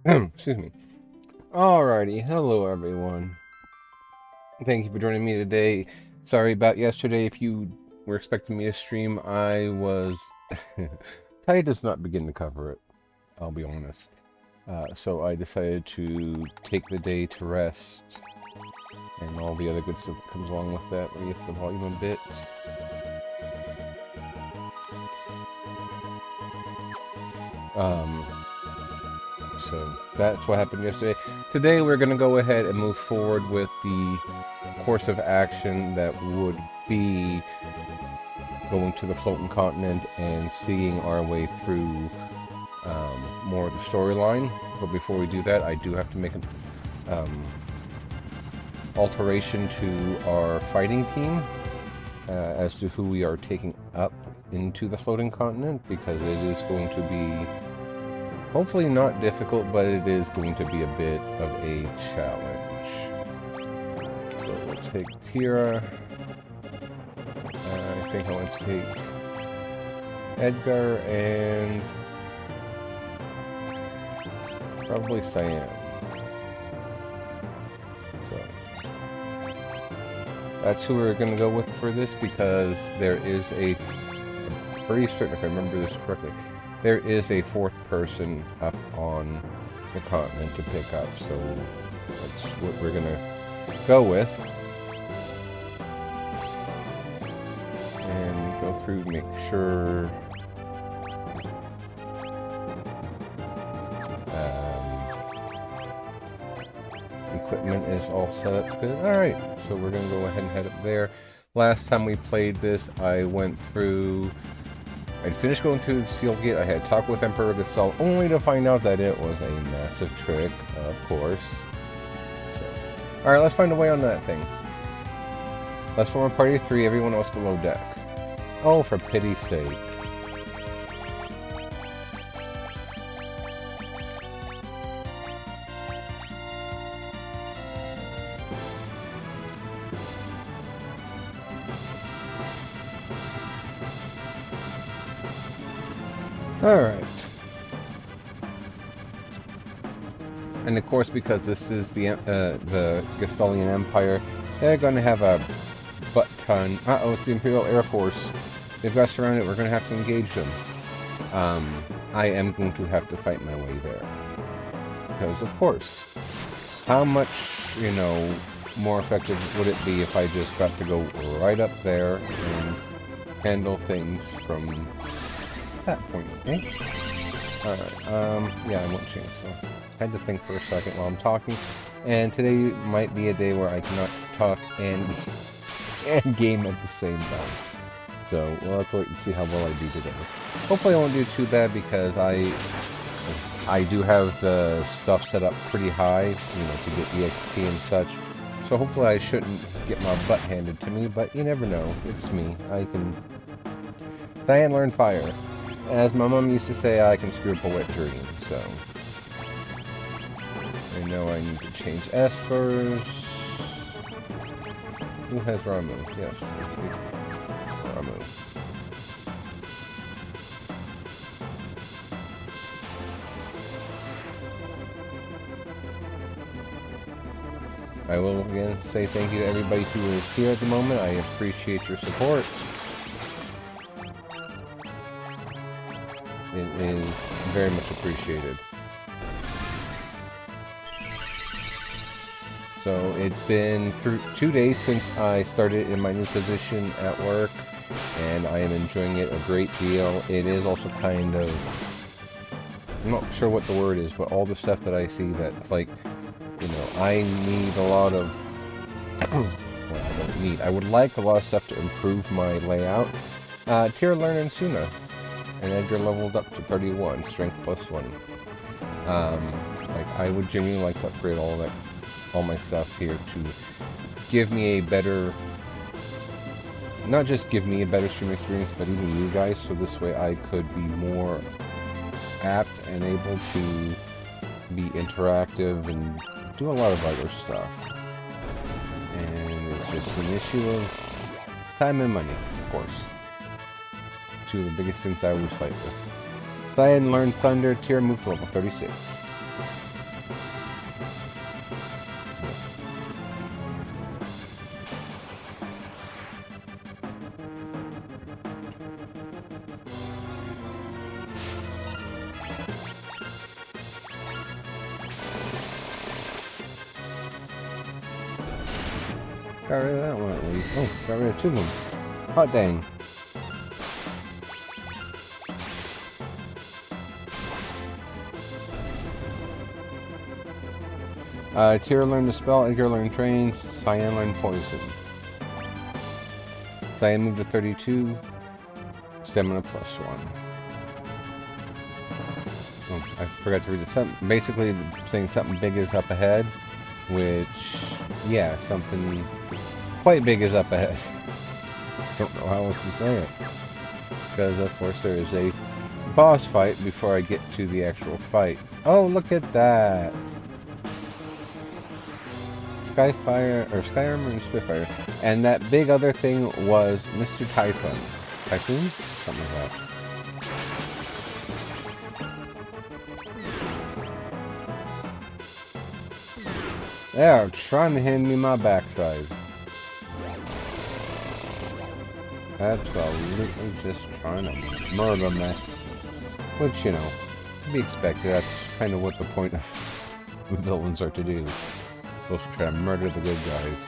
Excuse me. Alrighty, hello everyone. Thank you for joining me today. Sorry about yesterday. If you were expecting me to stream, I was... Ty does not begin to cover it, I'll be honest. So I decided to take the day to rest, and all the other good stuff that comes along with that. Let me up the volume a bit. So that's what happened yesterday. Today we're going to go ahead and move forward with the course of action that would be going to the floating continent and seeing our way through more of the storyline. But before we do that, I do have to make an alteration to our fighting team as to who we are taking up into the floating continent, because it is going to be hopefully not difficult, but it is going to be a bit of a challenge. So we'll take Tira. I think I want to take Edgar and probably Cyan. So that's who we're going to go with for this, because there is a pretty certain, if I remember this correctly, there is a fourth person up on the continent to pick up, so that's what we're gonna go with. And go through, make sure equipment is all set up good. Alright, so we're gonna go ahead and head up there. Last time we played this, I went through... I'd finished going through the sealed gate. I had talked with Emperor of the Salt, only to find out that it was a massive trick, of course. So, alright, let's find a way on that thing. Let's form a party of 3, everyone else below deck. Oh, for pity's sake. Alright. And of course, because this is the Gestalian Empire, they're going to have a butt-ton... Uh-oh, it's the Imperial Air Force. They've got surrounded. We're going to have to engage them. I am going to have to fight my way there. Because, of course, how much, you know, more effective would it be if I just got to go right up there and handle things from... that point, okay? Alright, yeah, I won't change, so I had to think for a second while I'm talking, and today might be a day where I cannot talk and game at the same time. So, we'll have to wait and see how well I do today. Hopefully I won't do too bad, because I do have the stuff set up pretty high, you know, to get EXP and such. So hopefully I shouldn't get my butt handed to me, but you never know. It's me. I can... Cyan learn fire. As my mom used to say, I can screw up a wet dream, so... I know I need to change Espers. Who has Ramu? Yes, let's get Ramu. I will again say thank you to everybody who is here at the moment. I appreciate your support. It is very much appreciated. So it's been 2 days since I started in my new position at work, and I am enjoying it a great deal. It is also kind of, I'm not sure what the word is, but all the stuff that I see that's like, you know, I need a lot of, well, I don't need, I would like a lot of stuff to improve my layout. Tira learn and Suna. And Edgar leveled up to 31, strength +1. Like, I would genuinely like to upgrade all my stuff here to give me a better, not just give me a better stream experience, but even you guys, so this way I could be more apt and able to be interactive and do a lot of other stuff. And it's just an issue of time and money, of course. Two of the biggest things I always fight with. Cyan learned Thunder, Tira moved to level 36. Got rid of that one at least. Oh, got rid of 2 of them. Hot dang. Tyr learned the spell, Edgar learned train, Cyan learned poison. Cyan moved to 32, stamina +1. Oh, I forgot to read this. Basically saying something big is up ahead, which, yeah, something quite big is up ahead. Don't know how else to say it. Because, of course, there is a boss fight before I get to the actual fight. Oh, look at that! Skyfire, or Sky Armor and Spitfire. And that big other thing was Mr. Typhoon. Typhoon? Something like that. They're trying to hand me my backside. Absolutely just trying to murder me. Which, you know, to be expected. That's kind of what the point of the villains are to do. Supposed to try to murder the good guys.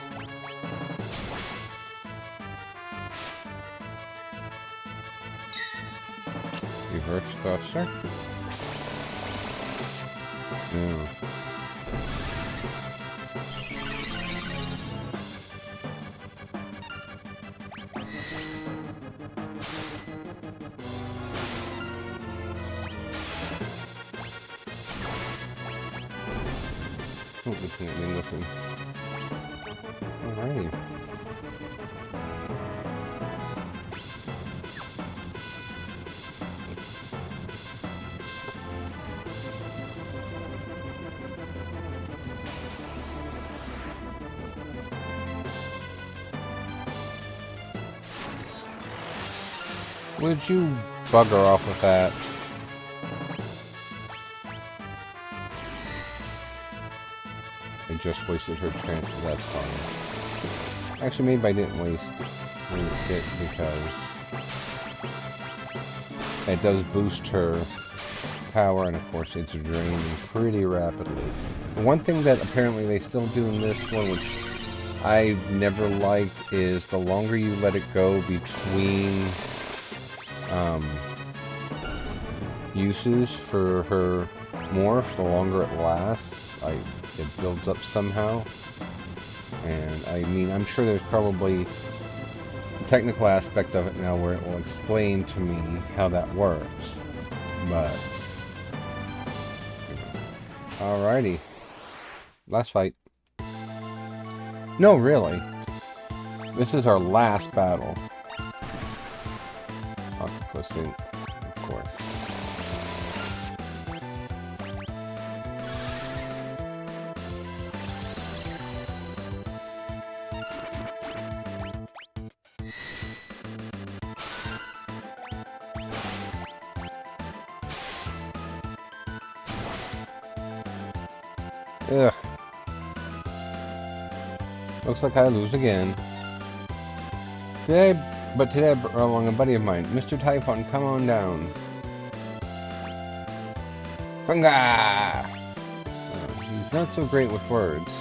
Reverse thruster? No. Looking at me looking. Alrighty. Would you bugger off with that? I just wasted her chance, but that's fine. Actually, maybe I didn't waste it because it does boost her power, and of course it's draining pretty rapidly. The one thing that apparently they still do in this one, which I've never liked, is the longer you let it go between uses for her morph, the longer it lasts. It builds up somehow. And I mean, I'm sure there's probably a technical aspect of it now where it will explain to me how that works. But, alrighty. Last fight. No, really. This is our last battle. Octopus Inc., of course. Ugh. Looks like I lose again. Today I brought along a buddy of mine, Mr. Typhon, come on down. Funga! He's not so great with words,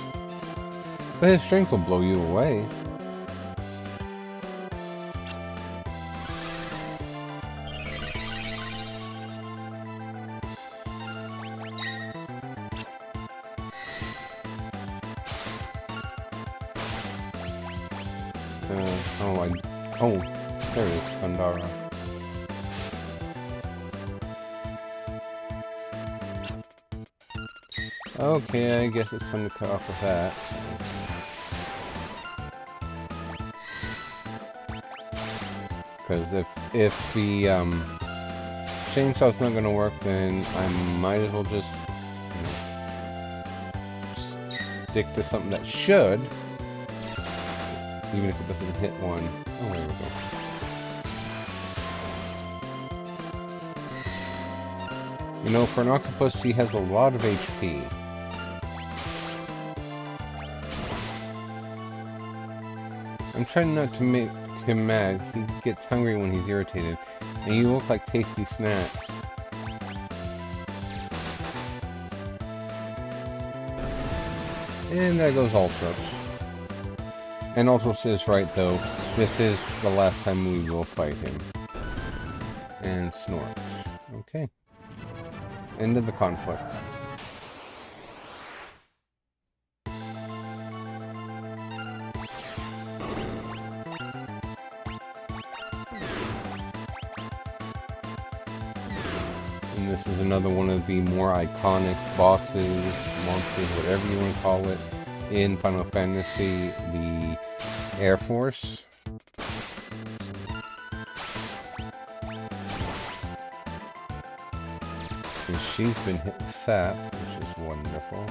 but his strength will blow you away. Oh, there it is, Gandara. Okay, I guess it's time to cut off with that. Because if the chainsaw's not going to work, then I might as well just stick to something that should, even if it doesn't hit one. Oh, there we go. You know, for an octopus, he has a lot of HP. I'm trying not to make him mad. He gets hungry when he's irritated. And you look like tasty snacks. And there goes Ultra. And also is right, though. This is the last time we will fight him. And snort. Okay. End of the conflict. And this is another one of the more iconic bosses, monsters, whatever you want to call it, in Final Fantasy, the Air Force. And she's been hit with sap, which is wonderful.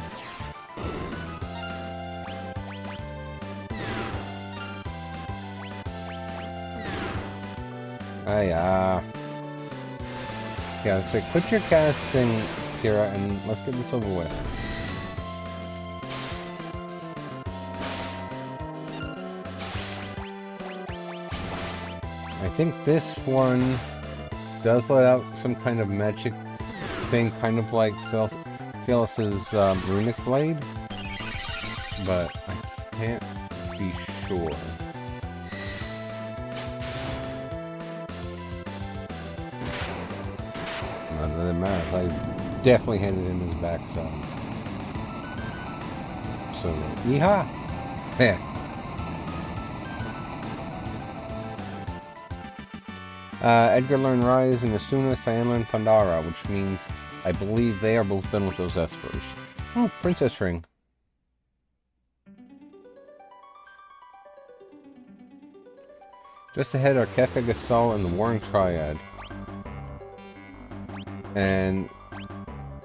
Yeah, so quit your casting, Tira, and let's get this over with. I think this one does let out some kind of magic thing, kind of like Celus's runic blade, but I can't be sure. Not that it matters. I definitely had it in his backside. So, yeehaw! Yeah. Edgar learned Rise and Asuna, Sayana, and Pandara, which means I believe they are both done with those espers. Oh, Princess Ring. Just ahead are Kefa Gasol and the Warring Triad. And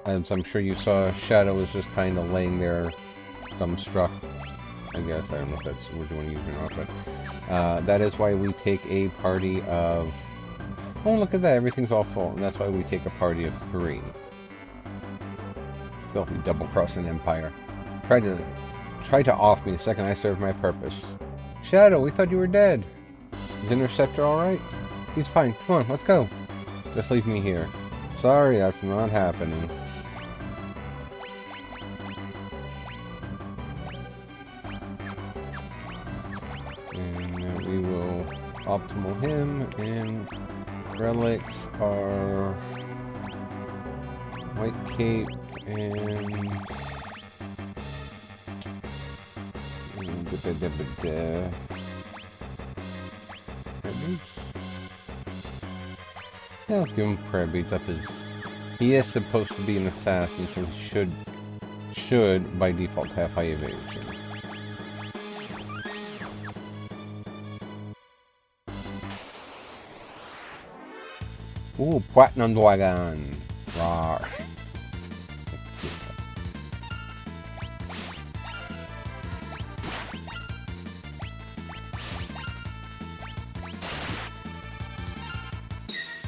as I'm sure you saw, Shadow is just kind of laying there, dumbstruck. I guess, I don't know if that's we're doing using or not, but that is why we take a party of... Oh, look at that, everything's all full, and that's why we take a party of 3. They'll be double-crossing Empire. Try to off me the second I serve my purpose. Shadow, we thought you were dead. Is Interceptor alright? He's fine, come on, let's go. Just leave me here. Sorry, that's not happening. And we will optimal him, and relics are White Cape and yeah, let's give him prayer beads up his... He is supposed to be an assassin, so he should by default have high evasion. Ooh, Platinum Dragon. Rawr.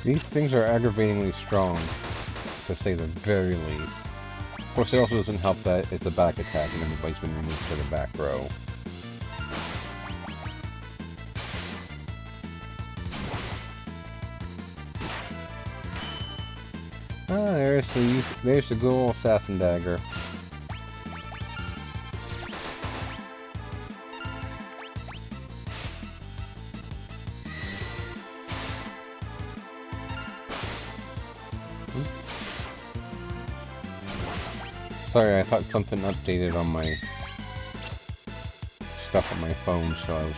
These things are aggravatingly strong, to say the very least. Of course, it also doesn't help that it's a back attack and everybody's been removed to the back row. Ah, there's the good old assassin dagger. Sorry, I thought something updated on my stuff on my phone, so I was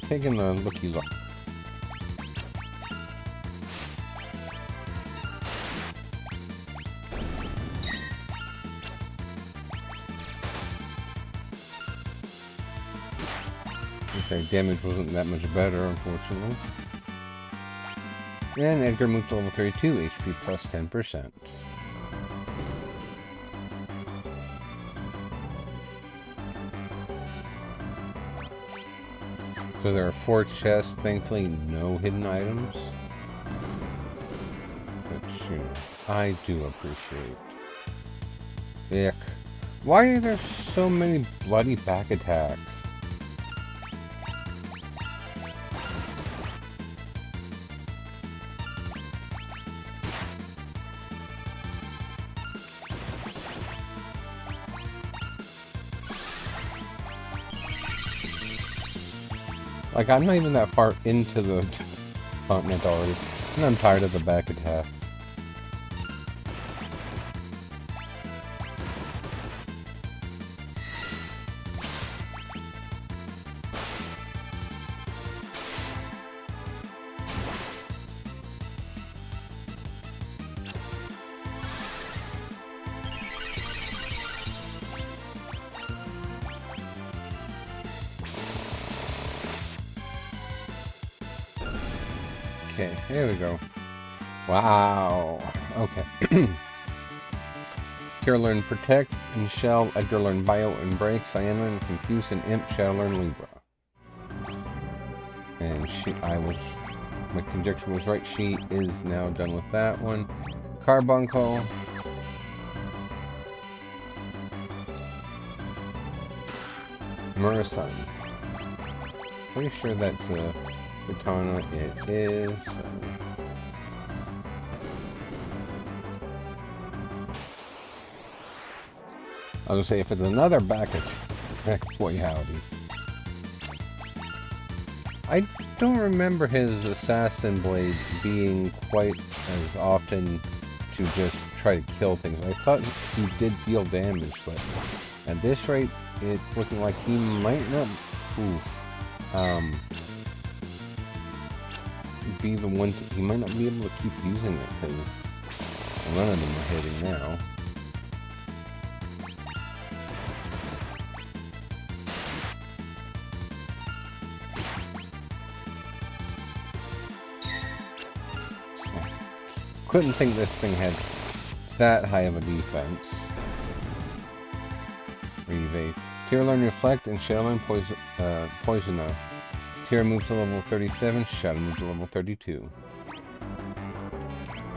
taking a looky-look. Damage wasn't that much better, unfortunately. And Edgar moved to level 32, HP plus 10%. So there are 4 chests, thankfully no hidden items. Which, you know, I do appreciate. Ick. Why are there so many bloody back attacks? Like, I'm not even that far into the continent already, and I'm tired of the back attacks. Okay, here we go. Wow. Okay. Tira learn Protect and Shell. Edgar learn Bio and Break. Cyan learn Confuse and Imp. Shadow learn Libra. And my conjecture was right. She is now done with that one. Carbuncle. Murasung. Pretty sure that's a Katana. It is. I was gonna say, if it's another back attack, boy howdy. I don't remember his assassin blades being quite as often to just try to kill things. I thought he did deal damage, but at this rate, it's looking like he might not. Be the one. He might not be able to keep using it because none of them are hitting now. Couldn't think this thing had that high of a defense. Reeve. Tira learn Reflect and Shadow learn Poisoner. Tira moved to level 37, Shadow moved to level 32.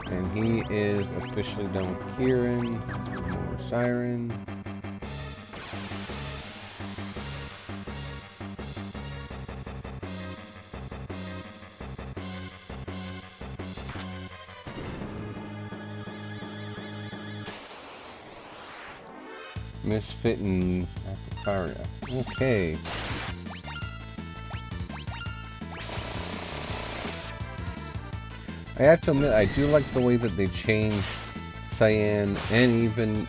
And he is officially done with Kieran. More Siren. Misfit and Apicaria. Okay. I have to admit, I do like the way that they changed Cyan and even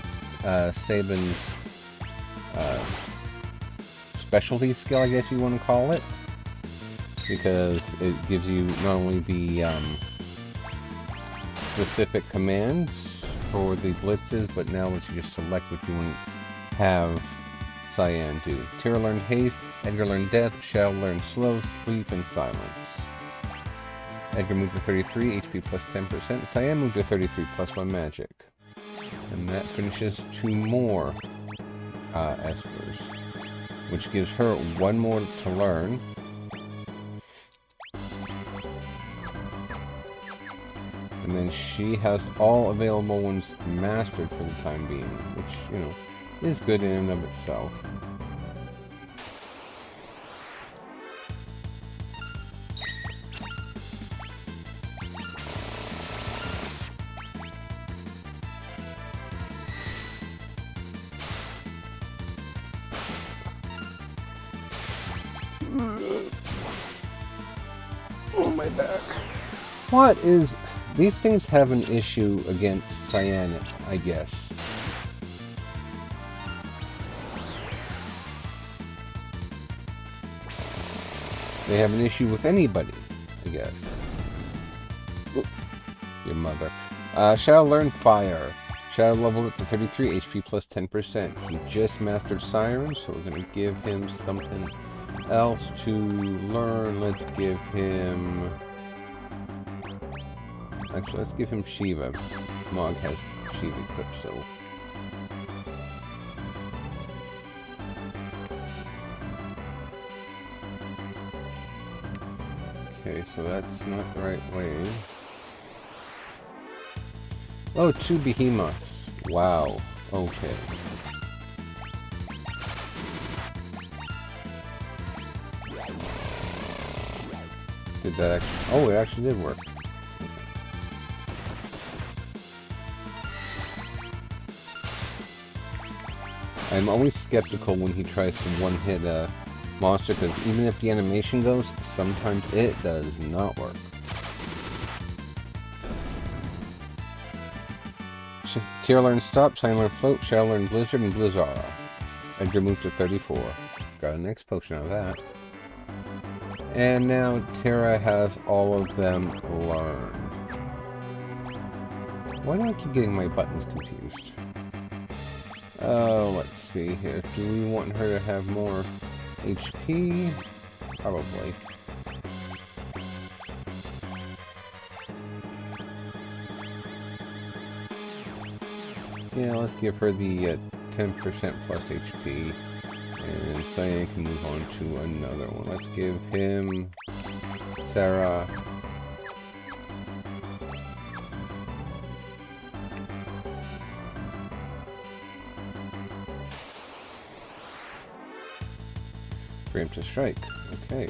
Sabin's specialty skill, I guess you want to call it. Because it gives you not only the specific commands for the blitzes, but now lets you just select what you want to have Cyan do. Tira learned Haste, Edgar learned Death, Shadow learned Slow, Sleep, and Silence. Edgar moved to 33, HP plus 10%. Cyan moved to 33, plus 1 magic. And that finishes 2 more Espers, which gives her 1 more to learn. And then she has all available ones mastered for the time being, which, you know, is good in and of itself. Oh, my back. What is... These things have an issue against Cyan, I guess. They have an issue with anybody, I guess. Ooh, your mother. Shadow learned Fire. Shadow leveled up to 33, HP plus 10%. He just mastered Siren, so we're going to give him something else to learn. Let's give him... Actually, let's give him Shiva. Mog has Shiva equipped, so... Okay, so that's not the right way. Oh, 2 behemoths. Wow. Okay. Did that actually... Oh, it actually did work. I'm always skeptical when he tries to one-hit monster, because even if the animation goes, sometimes it does not work. Tier learn Stop, Sign learn Float, Shadow learn Blizzard, and Blizzara. Edgar moved to 34. Got an X potion out of that. And now Terra has all of them learned. Why do I keep getting my buttons confused? Oh, let's see here. Do we want her to have more HP? Probably. Yeah, let's give her the 10% plus HP. And Cyan can move on to another one. Let's give him Sarah. Preemptive strike. Okay.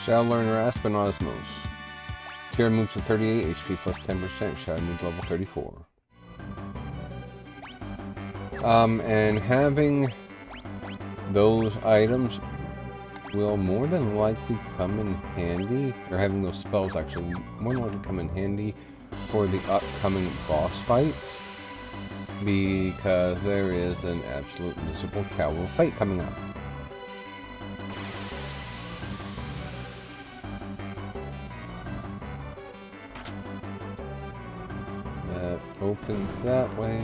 Shall learn Rasp and Osmos. Tira moves to 38 HP plus 10%. Shall move to level 34. And having those items will more than likely come in handy, or having those spells actually more than likely come in handy for the upcoming boss fights, because there is an absolute miserable coward fight coming up. That opens that way.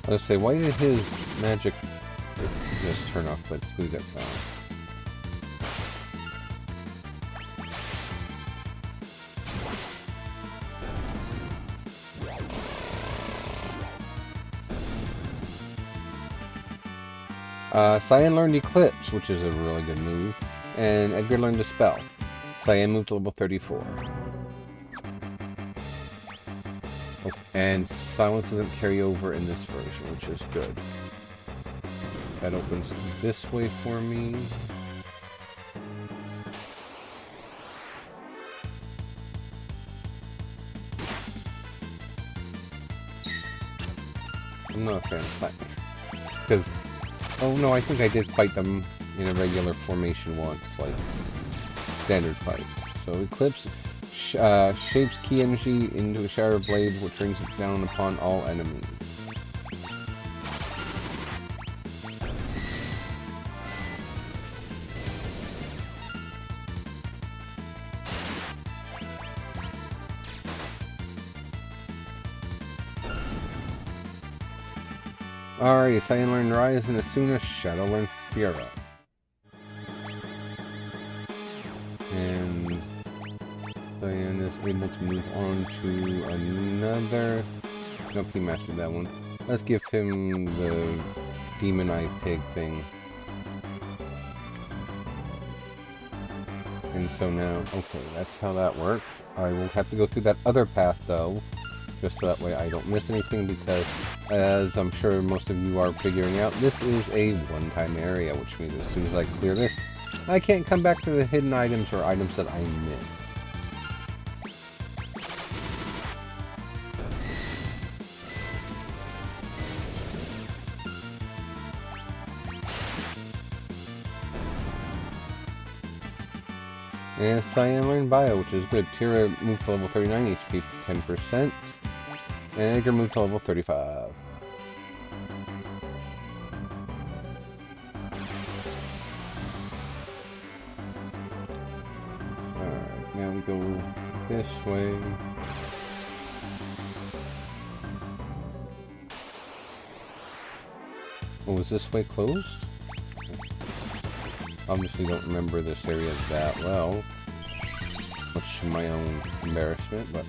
Let's say, why did his magic just turn off? Let's do that sound. Cyan learned Eclipse, which is a really good move, and Edgar learned Dispel. Cyan moved to level 34. Oh, and Silence doesn't carry over in this version, which is good. That opens this way for me. I'm not a fan of fighting. Because, oh no, I think I did fight them in a regular formation once, like standard fight. So Eclipse shapes key energy into a shower of blades, which brings it down upon all enemies. Alright, Cyan learned Rise, and Asuna Shadow learned Fiora. And Cyan is able to move on to another. Nope, he mastered that one. Let's give him the Demon Eye Pig thing. And so now, okay, that's how that works. I will have to go through that other path though, just so that way I don't miss anything, because as I'm sure most of you are figuring out, this is a one-time area, which means as soon as I clear this, I can't come back to the hidden items or items that I miss. And Cyan learned Bio, which is good. Tira moved to level 39, HP 10%. And Edgar moved to level 35. Alright, now we go this way. Oh, was this way closed? Obviously don't remember this area that well, much to my own embarrassment, but...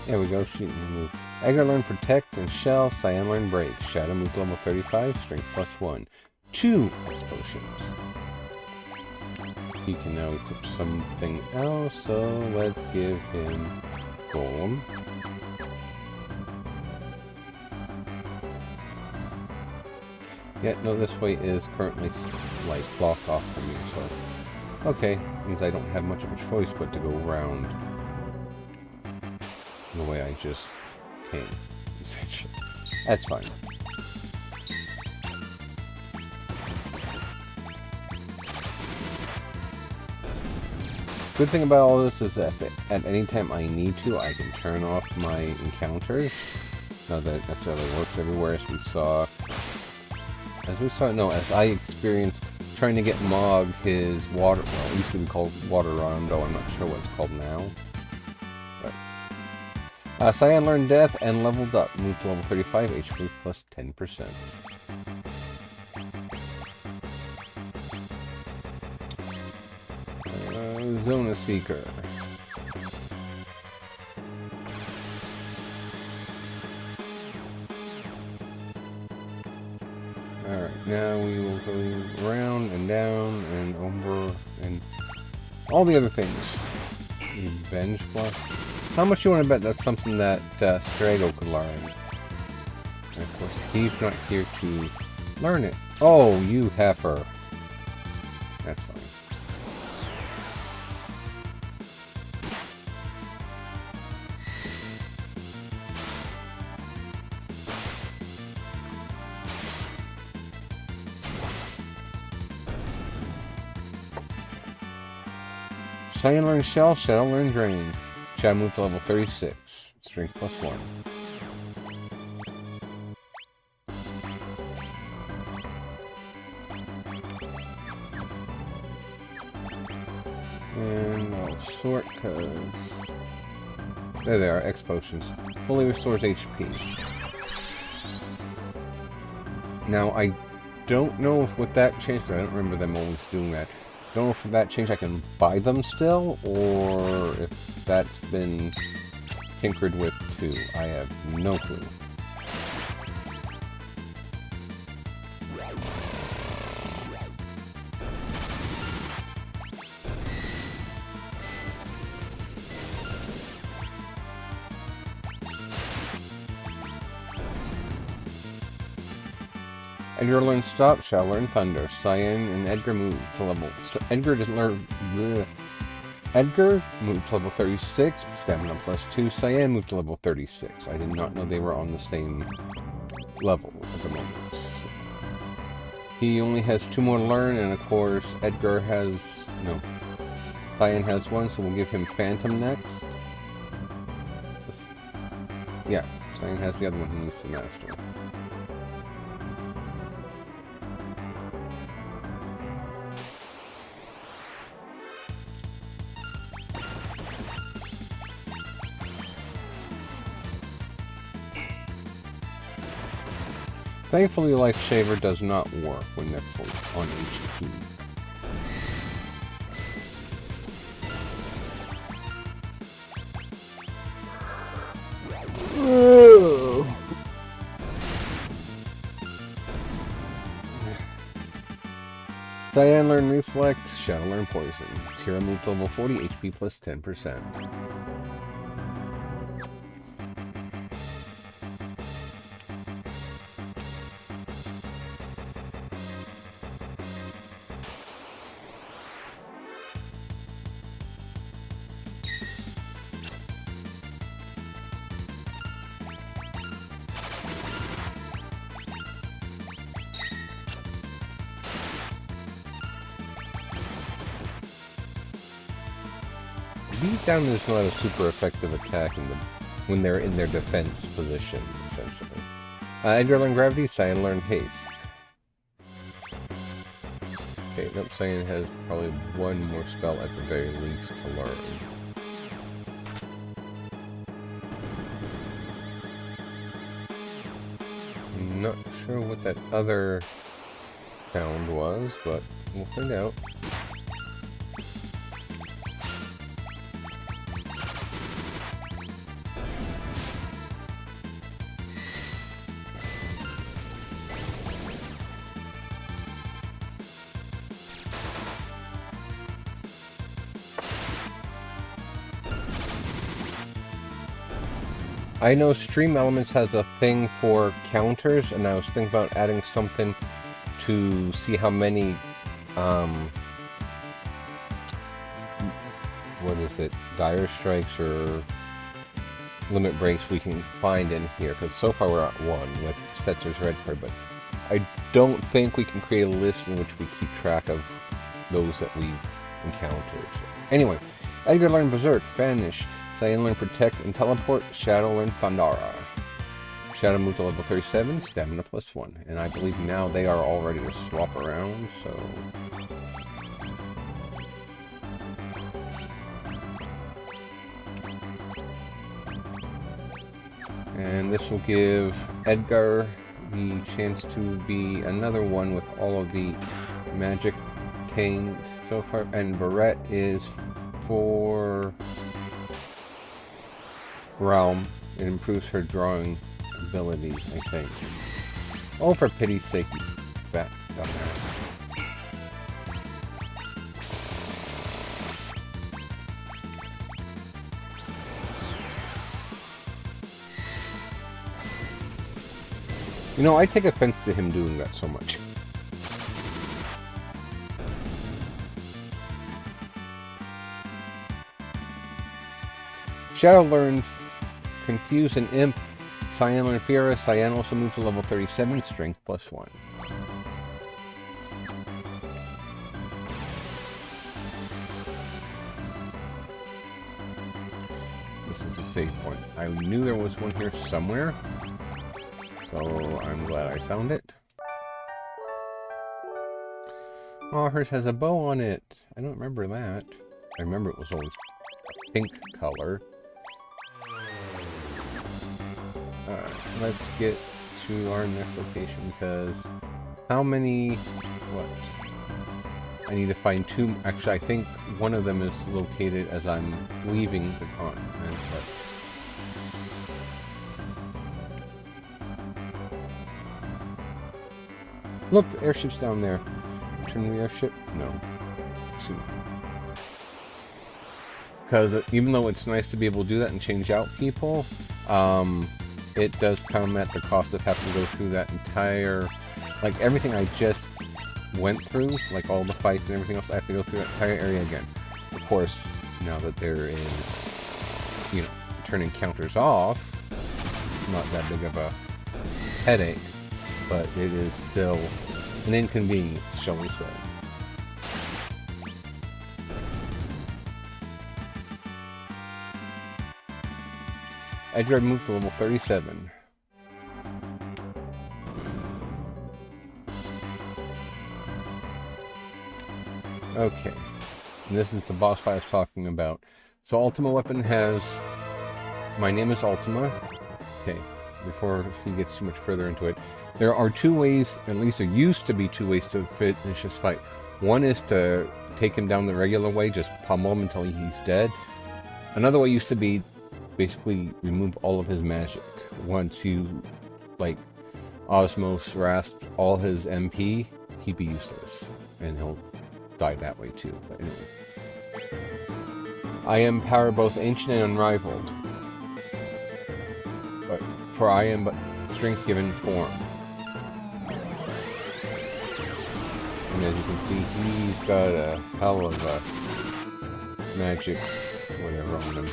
There we go, shooting move. Edgar learned Protect and Shell, Cyan learned Break. Shadow moved to level 35, Strength +1. 2 X potions. He can now equip something else, so let's give him Golem. Yeah, no, this way is currently, like, blocked off for me, so... Okay, means I don't have much of a choice but to go around the way I just came. That's fine. Good thing about all this is that at any time I need to, I can turn off my encounters. Not that it necessarily works everywhere, as I experienced trying to get Mog his water, well, it used to be called Water Rondo, I'm not sure what it's called now. But, Cyan learned Death and leveled up, moved to level 35, HP plus 10%. Zona Seeker. Alright, now we will go around and down and over and all the other things. Revenge plus. How much you want to bet that's something that Strago could learn? And of course, he's not here to learn it. Oh, you heifer. That's fine. Cyan learned Shell, Shadow learned Drain. Shadow moved to level 36. Strength +1. And I'll sort because... There they are, X potions. Fully restores HP. Now, I don't know if with that change, because I don't remember them always doing that. Don't know if for that change I can buy them still, or if that's been tinkered with too. I have no clue. Edgar learned Stop, Shall learn Thunder. Cyan and Edgar moved to level... Edgar didn't learn... Bleh. Edgar moved to level 36, Stamina +2. Cyan moved to level 36. I did not know they were on the same level at the moment. So. He only has 2 more to learn, and of course Edgar has... No. Cyan has 1, so we'll give him Phantom next. Yeah, Cyan has the other one he needs to master. Thankfully, Life Shaver does not work when they're full on HP. Cyan learned Reflect, Shadow learned Poison. Tira moved to level 40, HP plus 10%. beat down is not a super effective attack when they're in their defense position, essentially. Edgar learned Gravity, Cyan learned Haste. Okay, nope, Cyan has probably one more spell at the very least to learn. I'm not sure what that other sound was, but we'll find out. I know Stream Elements has a thing for counters, and I was thinking about adding something to see how many, what is it, Dire Strikes or Limit Breaks we can find in here, because so far we're at 1 with Setzer's Red Card, but I don't think we can create a list in which we keep track of those that we've encountered. Anyway, Edgar learned Berserk, Vanish, Cyan learned Protect and Teleport, Shadow learned Thundara. Shadow moved to level 37, Stamina +1, and I believe now they are all ready to swap around, so... And this will give Edgar the chance to be another one with all of the magic tamed so far, and Barrette is for Realm. It improves her drawing ability, I think. Oh, for pity's sake, you fat dumbass. You know, I take offense to him doing that so much. Shadow learns Confuse and Imp. Cyan learned Fiera. Cyan also moved to level 37, Strength +1. This is a save point. I knew there was one here somewhere, so I'm glad I found it. Oh, hers has a bow on it. I don't remember that. I remember it was always a pink color. Alright, let's get to our next location, because how many... what? I need to find 2... Actually, I think one of them is located as I'm leaving the continent, but... Look, the airship's down there. Turn the airship? No. Because even though it's nice to be able to do that and change out people, it does come at the cost of having to go through that entire, like everything I just went through, like all the fights and everything else, I have to go through that entire area again. Of course, now that there is, you know, turning counters off, it's not that big of a headache, but it is still an inconvenience, shall we say. Edgar moved to level 37. Okay. And this is the boss fight I was talking about. So Ultima Weapon has... My name is Ultima. Okay. Before he gets too much further into it. There are 2 ways, at least there used to be 2 ways to finish this fight. One is to take him down the regular way, just pummel him until he's dead. Another way used to be basically remove all of his magic. Once you, like, Osmos rasp all his MP, he'd be useless. And he'll die that way too. But anyway. I am power both ancient and unrivaled. But for I am but strength given form. And as you can see, he's got a hell of a magic whatever on him.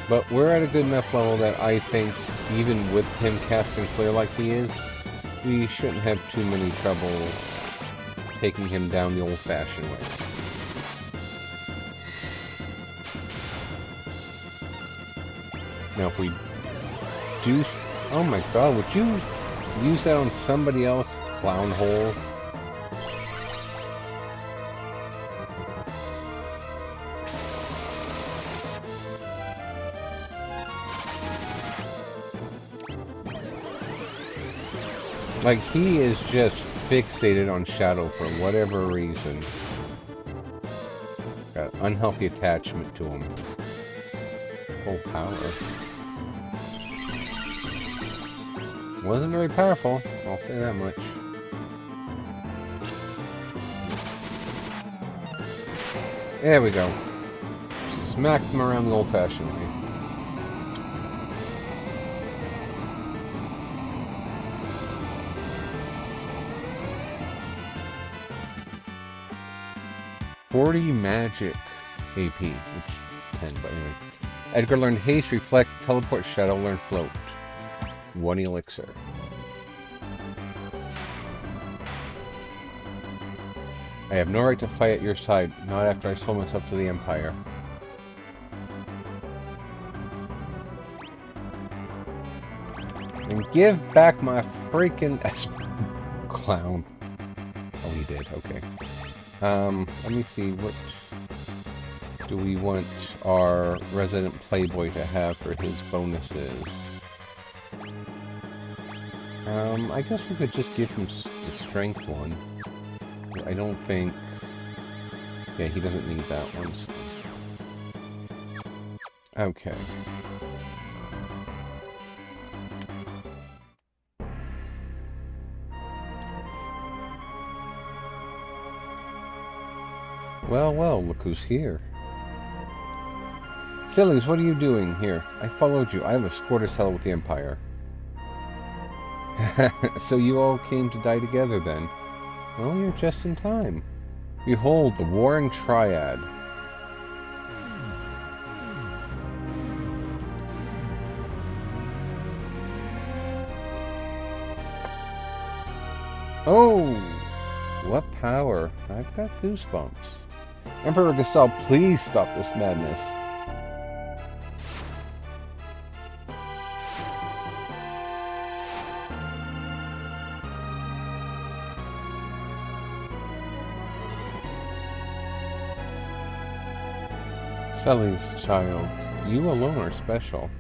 But we're at a good enough level that I think, even with him casting clear like he is, we shouldn't have too many trouble taking him down the old-fashioned way. Now, if we do... Oh my god, would you use that on somebody else? Clown hole. Like, he is just fixated on Shadow for whatever reason. Got unhealthy attachment to him. Full power. Wasn't very powerful, I'll say that much. There we go. Smacked him around the old-fashioned way. $40 magic AP, which 10, but anyway. Edgar learned Haste, Reflect, Teleport, Shadow, learned Float. 1 elixir. I have no right to fight at your side, not after I sold myself to the Empire. And give back my freaking clown. Oh, he did, okay. Let me see, what do we want our resident playboy to have for his bonuses? I guess we could just give him the strength one. I don't think... Yeah, he doesn't need that one. So. Okay. Well, well, look who's here. Sillies, what are you doing here? I followed you. I have a score to settle with the Empire. So you all came to die together then? Well, you're just in time. Behold, the Warring Triad. Oh! What power. I've got goosebumps. Emperor Gasol, please stop this madness. Sully's child, you alone are special.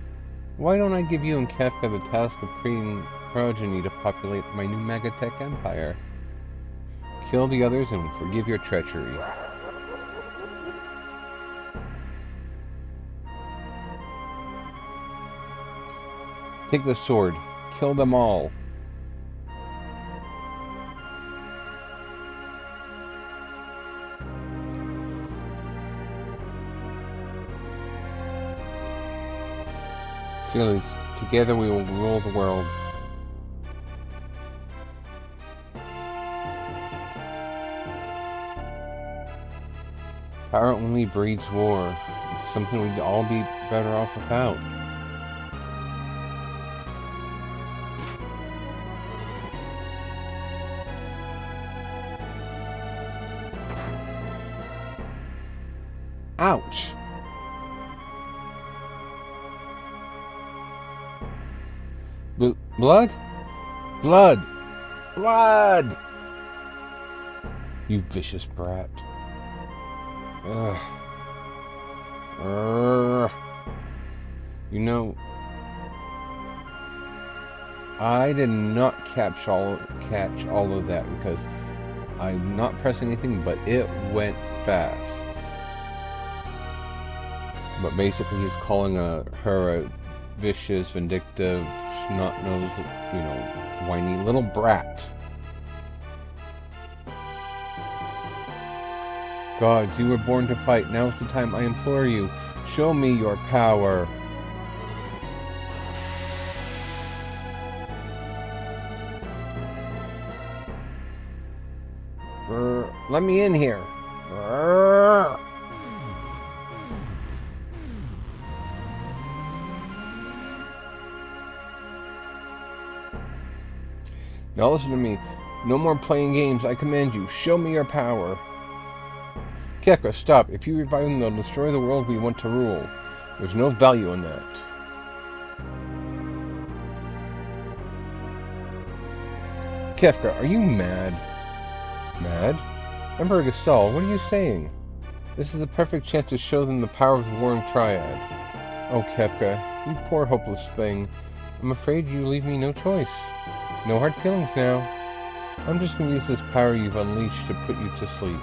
Why don't I give you and Kefka the task of creating progeny to populate my new Megatech empire? Kill the others and forgive your treachery. Take the sword. Kill them all. Sillies, together we will rule the world. Power only breeds war. It's something we'd all be better off without. Ouch! Blood? Blood! Blood! You vicious brat. Ugh. You know, I did not catch all of that because I'm not pressing anything, but it went fast. But basically he's calling her a vicious, vindictive, snot-nosed, you know, whiny little brat. Gods, you were born to fight. Now is the time. I implore you. Show me your power. Let me in here. Now listen to me. No more playing games, I command you. Show me your power. Kefka, stop. If you revive them, they'll destroy the world we want to rule. There's no value in that. Kefka, are you mad? Mad? Emperor Gasol, what are you saying? This is the perfect chance to show them the power of the Warring Triad. Oh, Kefka, you poor hopeless thing. I'm afraid you leave me no choice. No hard feelings now. I'm just going to use this power you've unleashed to put you to sleep.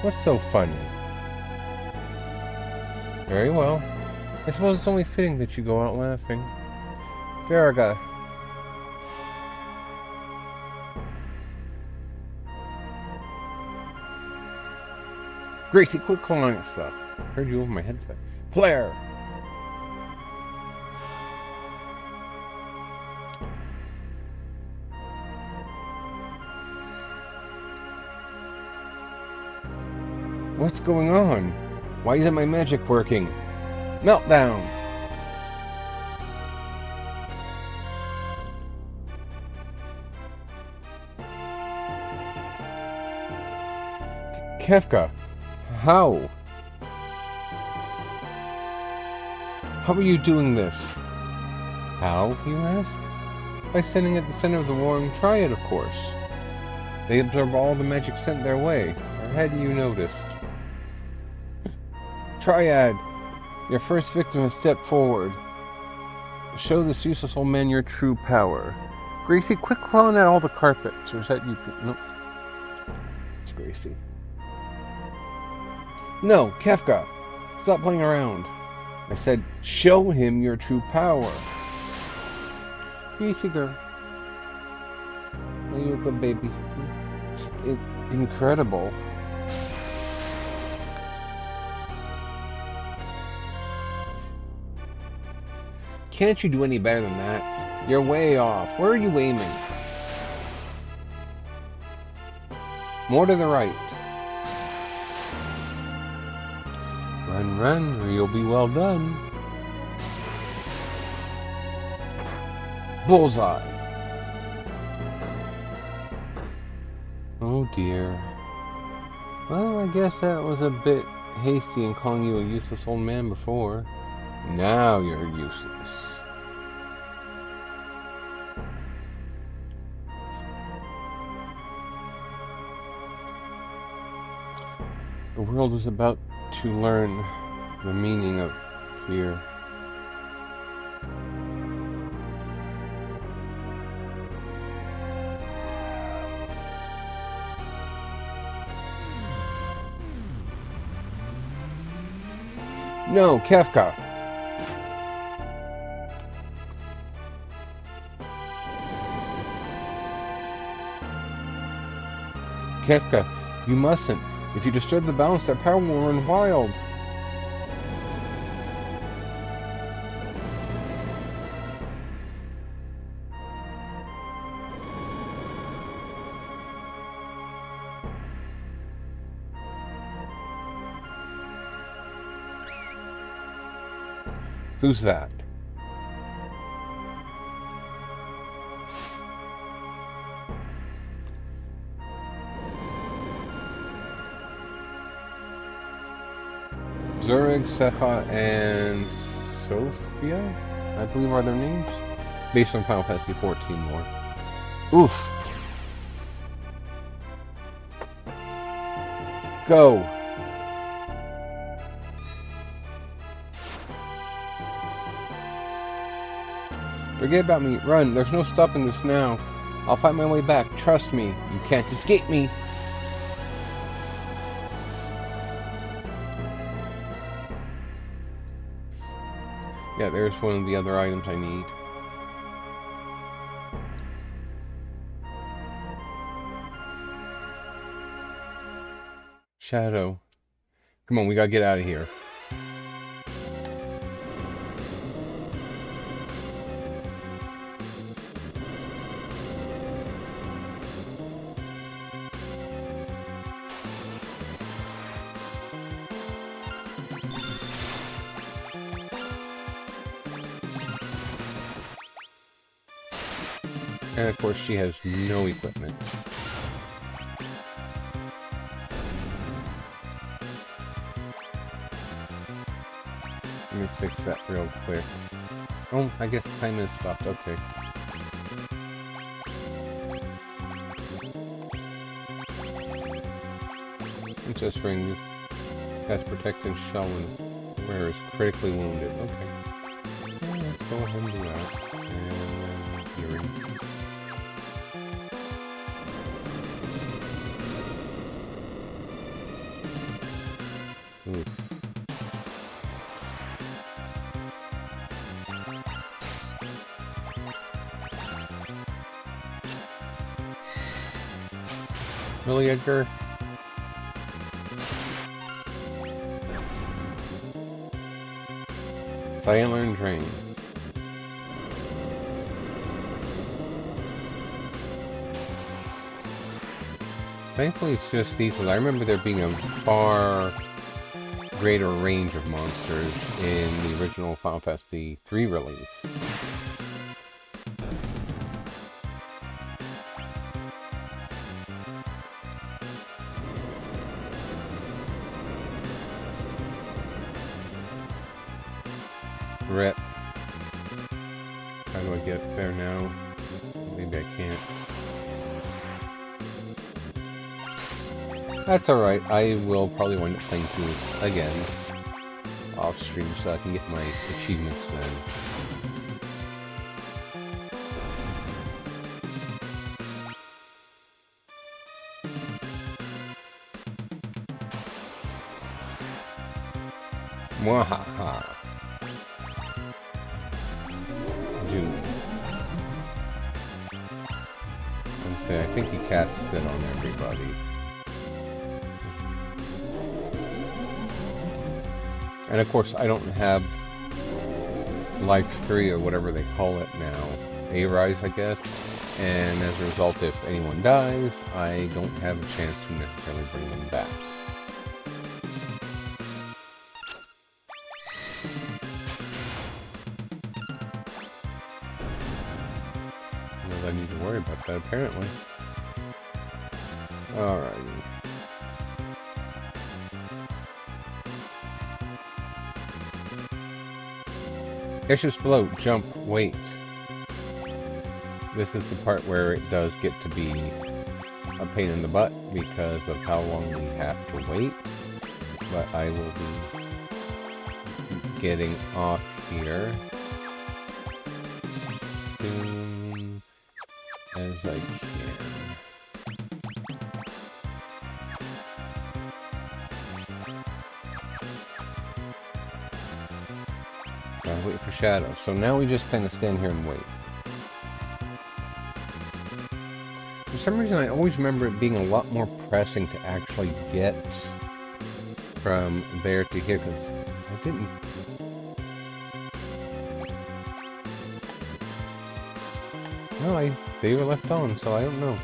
What's so funny? Very well. I suppose it's only fitting that you go out laughing. Farraga. Gracie, quit clawing at stuff. I heard you over my headset. Blair! What's going on? Why isn't my magic working? Meltdown! Kefka, how? How are you doing this? How, you ask? By standing at the center of the Warring Triad, of course. They absorb all the magic sent their way, or hadn't you noticed? Triad! Your first victim has stepped forward. Show this useless old man your true power. Gracie, quit clawing at all the carpets. Or is that you? Nope. It's Gracie. No, Kefka! Stop playing around. I said, show him your true power. Gracie girl. You're a good baby. Incredible. Can't you do any better than that? You're way off. Where are you aiming? More to the right. Run, run, or you'll be well done. Bullseye. Oh dear. Well, I guess that was a bit hasty in calling you a useless old man before. Now you're useless. The world was about to learn the meaning of fear. No, Kefka! Kefka, you mustn't. If you disturb the balance, that power will run wild. Who's that? Zurich, Sepha, and Sophia, I believe are their names, based on Final Fantasy 14 more. Oof. Go. Forget about me. Run. There's no stopping this now. I'll find my way back. Trust me. You can't escape me. Yeah, there's one of the other items I need. Shadow. Come on, we gotta get out of here. And of course she has no equipment. Let me fix that real quick. Oh, I guess time has stopped. Okay. Princess ring has protecting shell when wearer is critically wounded. Okay. Yeah, let's go ahead and do that. And earring. Oof. Really, Edgar? Silent learn train. Thankfully it's just these ones. I remember there being a far greater range of monsters in the original Final Fantasy III release. Rip. How do I get there now? Maybe I can't. That's alright. I will probably wind up playing through this again off stream so I can get my achievements then. Mwahaha. Dude. I think he casts it on everybody. And of course, I don't have Life 3 or whatever they call it now. A-Rise, I guess. And as a result, if anyone dies, I don't have a chance to necessarily bring them back. I need to worry about that, apparently. Alrighty. Issues below. Jump. Wait. This is the part where it does get to be a pain in the butt because of how long we have to wait. But I will be getting off here soon as I can. Gotta wait for Shadow. So now we just kind of stand here and wait. For some reason, I always remember it being a lot more pressing to actually get from there to here, because I didn't... No, they were left on, so I don't know.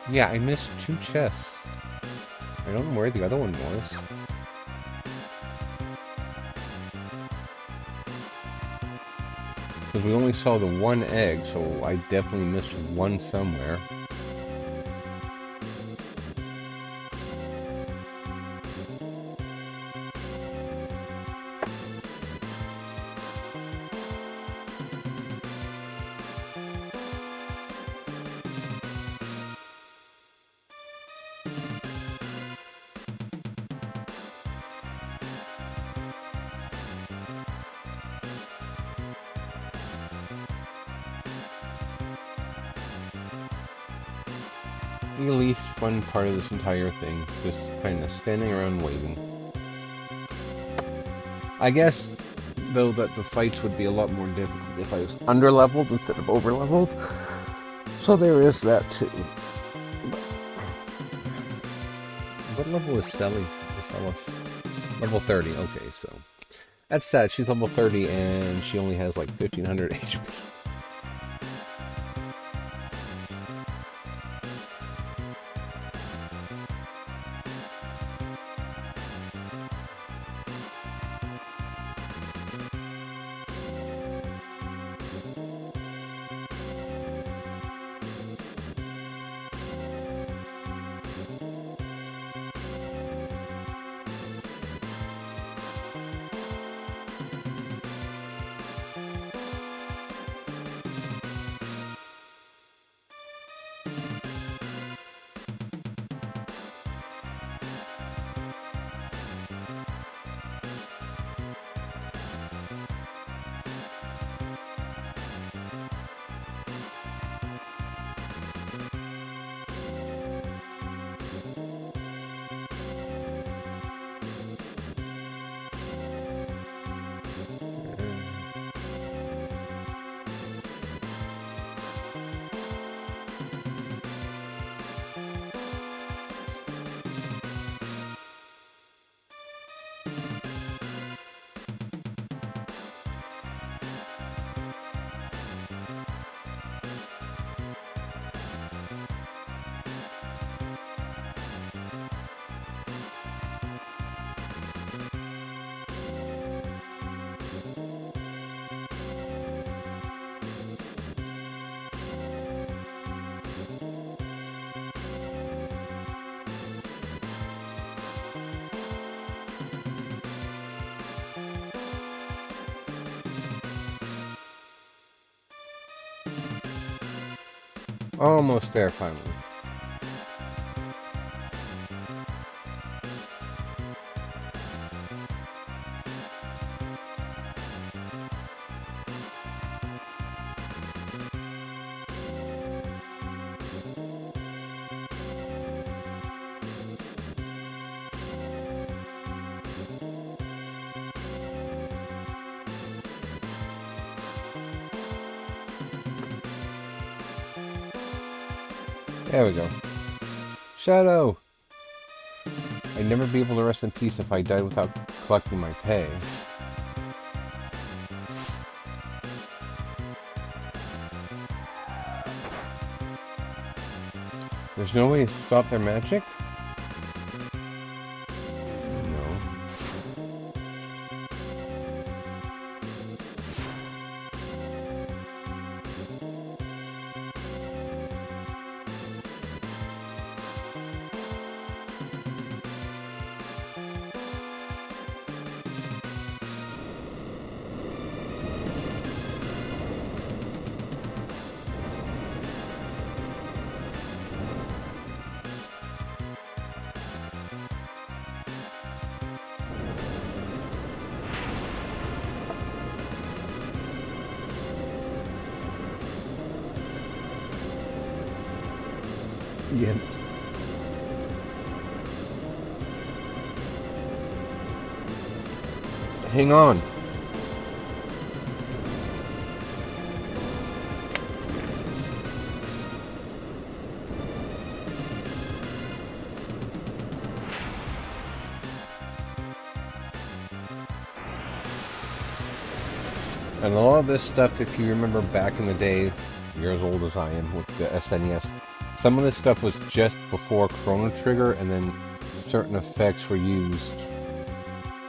Yeah, I missed 2 chests. I don't know where the other one was. Because we only saw the 1 egg, so I definitely missed 1 somewhere. The least fun part of this entire thing, just kind of standing around waiting. I guess, though, that the fights would be a lot more difficult if I was under-leveled instead of over-leveled. So there is that, too. What level is Celis? Level 30, okay, so... That's sad, she's level 30 and she only has like 1500 HP. Almost there, finally. There we go. Shadow! I'd never be able to rest in peace if I died without collecting my pay. There's no way to stop their magic? No. The end. Hang on. And a lot of this stuff, if you remember back in the day, you're as old as I am with the SNES, some of this stuff was just before Chrono Trigger, and then certain effects were used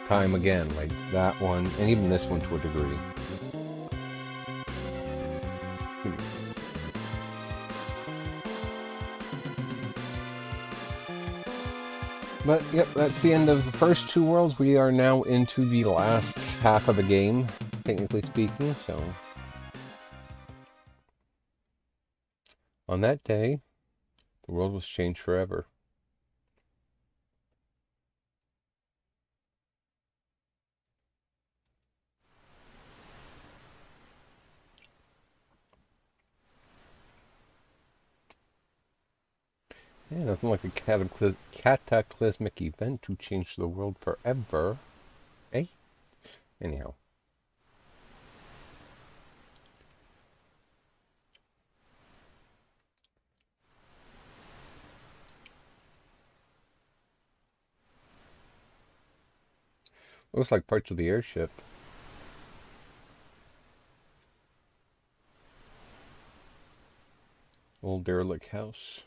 time again, like that one, and even this one to a degree. But, yep, that's the end of the first two worlds. We are now into the last half of the game, technically speaking, so... On that day, the world was changed forever. Yeah, nothing like a cataclysmic event to change the world forever. Eh? Anyhow. Looks like parts of the airship. Old derelict house.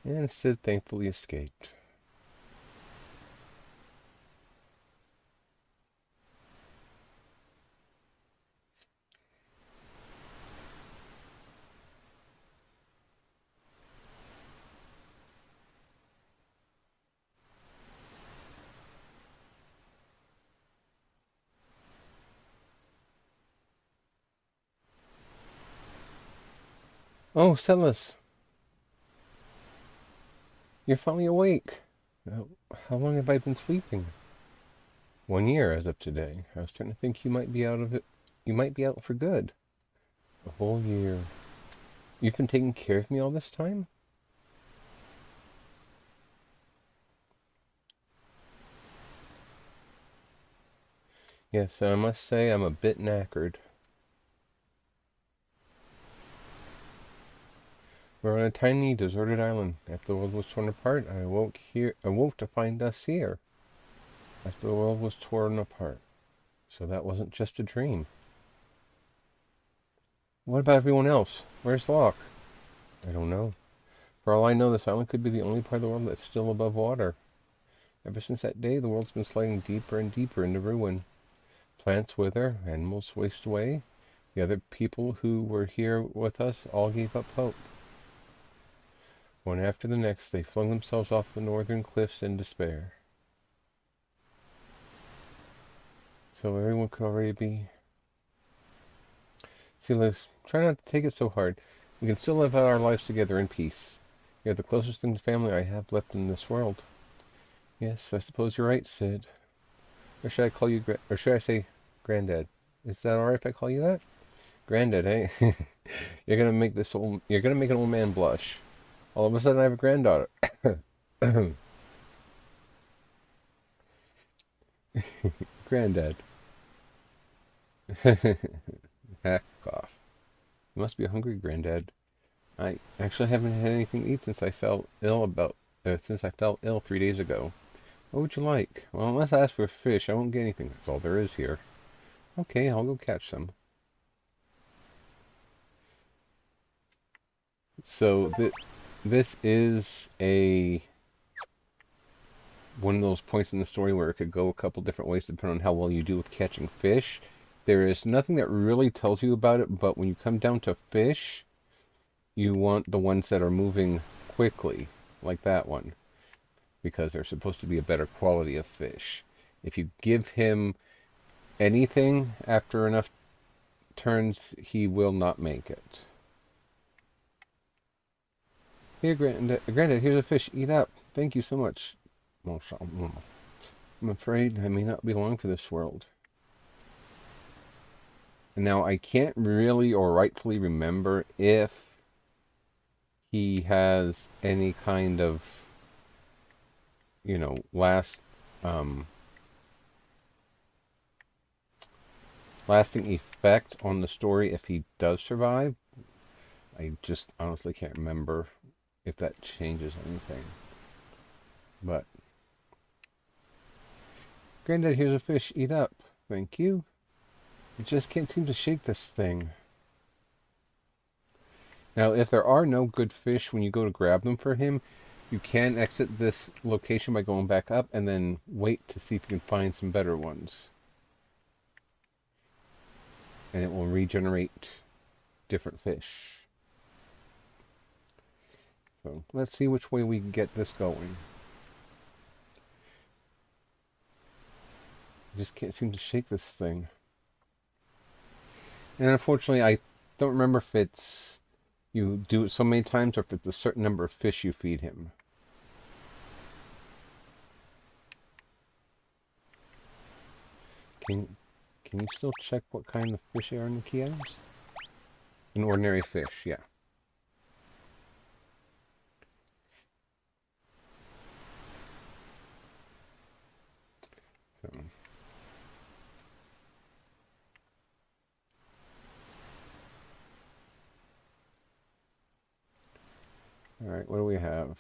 And Sid thankfully escaped. Oh, Celis! You're finally awake! How long have I been sleeping? 1 year as of today. I was starting to think you might be out of it. You might be out for good. A whole year. You've been taking care of me all this time? Yes, I must say I'm a bit knackered. We're on a tiny, deserted island. After the world was torn apart, I awoke to find us here. After the world was torn apart. So that wasn't just a dream. What about everyone else? Where's Locke? I don't know. For all I know, this island could be the only part of the world that's still above water. Ever since that day, the world's been sliding deeper and deeper into ruin. Plants wither, animals waste away. The other people who were here with us all gave up hope. One after the next, they flung themselves off the northern cliffs in despair. So everyone could already be... See, Liz, try not to take it so hard. We can still live out our lives together in peace. You're the closest thing to family I have left in this world. Yes, I suppose you're right, Sid. Or should I call you... or should I say Granddad? Is that alright if I call you that? Granddad, eh? You're gonna make this old... You're gonna make an old man blush. All of a sudden I have a granddaughter. Granddad. Heck off. You must be hungry, Granddad. I actually haven't had anything to eat since I fell ill 3 days ago. What would you like? Well, unless I ask for fish, I won't get anything. That's all there is here. Okay, I'll go catch some. So this is one of those points in the story where it could go a couple different ways depending on how well you do with catching fish. There is nothing that really tells you about it, but when you come down to fish, you want the ones that are moving quickly, like that one, because they're supposed to be a better quality of fish. If you give him anything after enough turns, he will not make it. Here, Granddad, here's a fish. Eat up. Thank you so much. I'm afraid I may not be long for this world. Now, I can't really or rightfully remember if he has any kind of, lasting effect on the story if he does survive. I just honestly can't remember if that changes anything. But, Granddad, here's a fish. Eat up. Thank you. I just can't seem to shake this thing. Now, if there are no good fish when you go to grab them for him, you can exit this location by going back up and then wait to see if you can find some better ones. And it will regenerate different fish. So let's see which way we can get this going. I just can't seem to shake this thing. And unfortunately, I don't remember if it's you do it so many times or if it's a certain number of fish you feed him. Can you still check what kind of fish are in the key items? An ordinary fish, yeah. So. Alright, what do we have?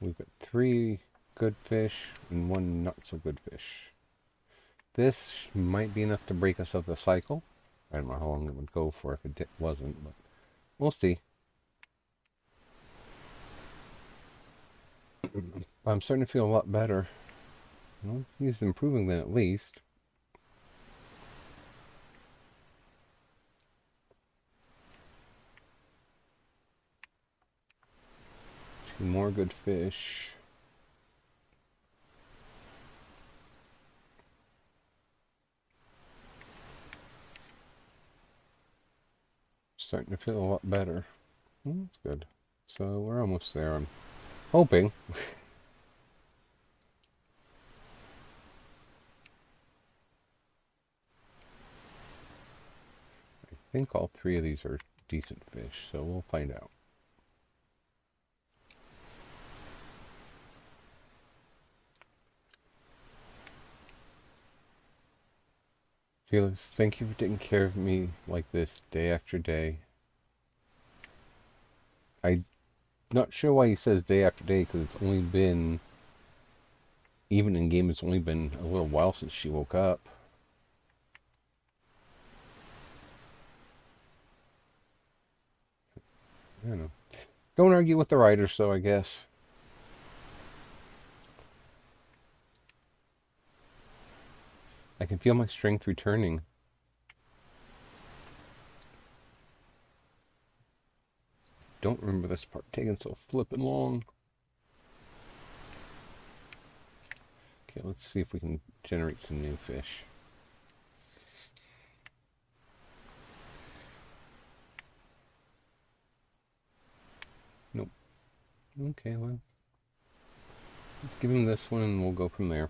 We've got 3 good fish and 1 not so good fish. This might be enough to break us of the cycle. I don't know how long it would go for if it wasn't, but we'll see. I'm starting to feel a lot better. Well, he's improving then at least. 2 more good fish. Starting to feel a lot better. Well, that's good. So we're almost there, I'm hoping. I think all 3 of these are decent fish, so we'll find out. Felix, thank you for taking care of me like this day after day. I'm not sure why he says day after day, because it's only been, even in game, it's only been a little while since she woke up. I don't know. Don't argue with the writers, though, I guess. I can feel my strength returning. don't remember this part taking so flippin' long. Okay, let's see if we can generate some new fish. Nope. Okay, well, let's give him this one and we'll go from there.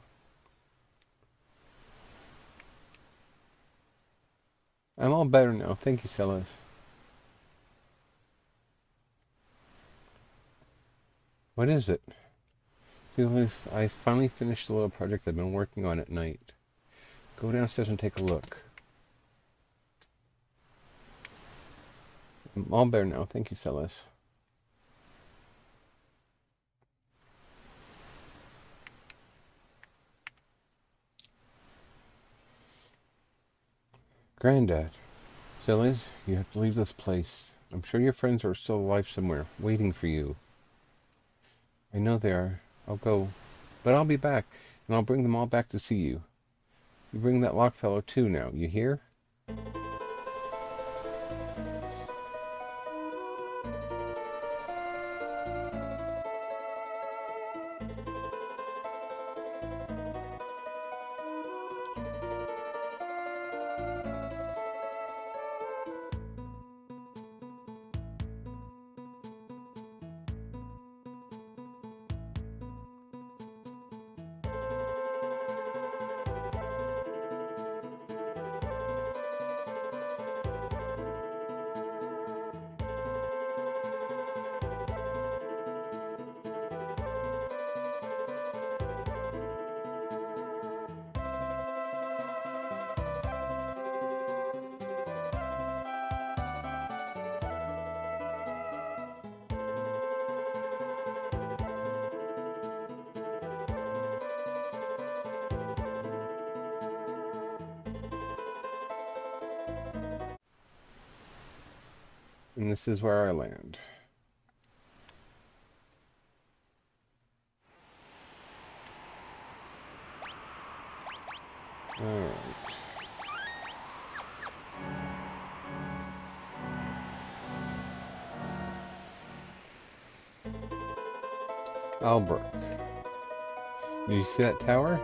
I'm all better now. Thank you, Celis. What is it? Celis, I finally finished the little project I've been working on at night. Go downstairs and take a look. I'm all better now. Thank you, Celis. Granddad. Celis, you have to leave this place. I'm sure your friends are still alive somewhere, waiting for you. I know they are. I'll go. But I'll be back, and I'll bring them all back to see you. You bring that lock fellow too now, you hear? And this is where I land. Alright. Albrook. Did you see that tower?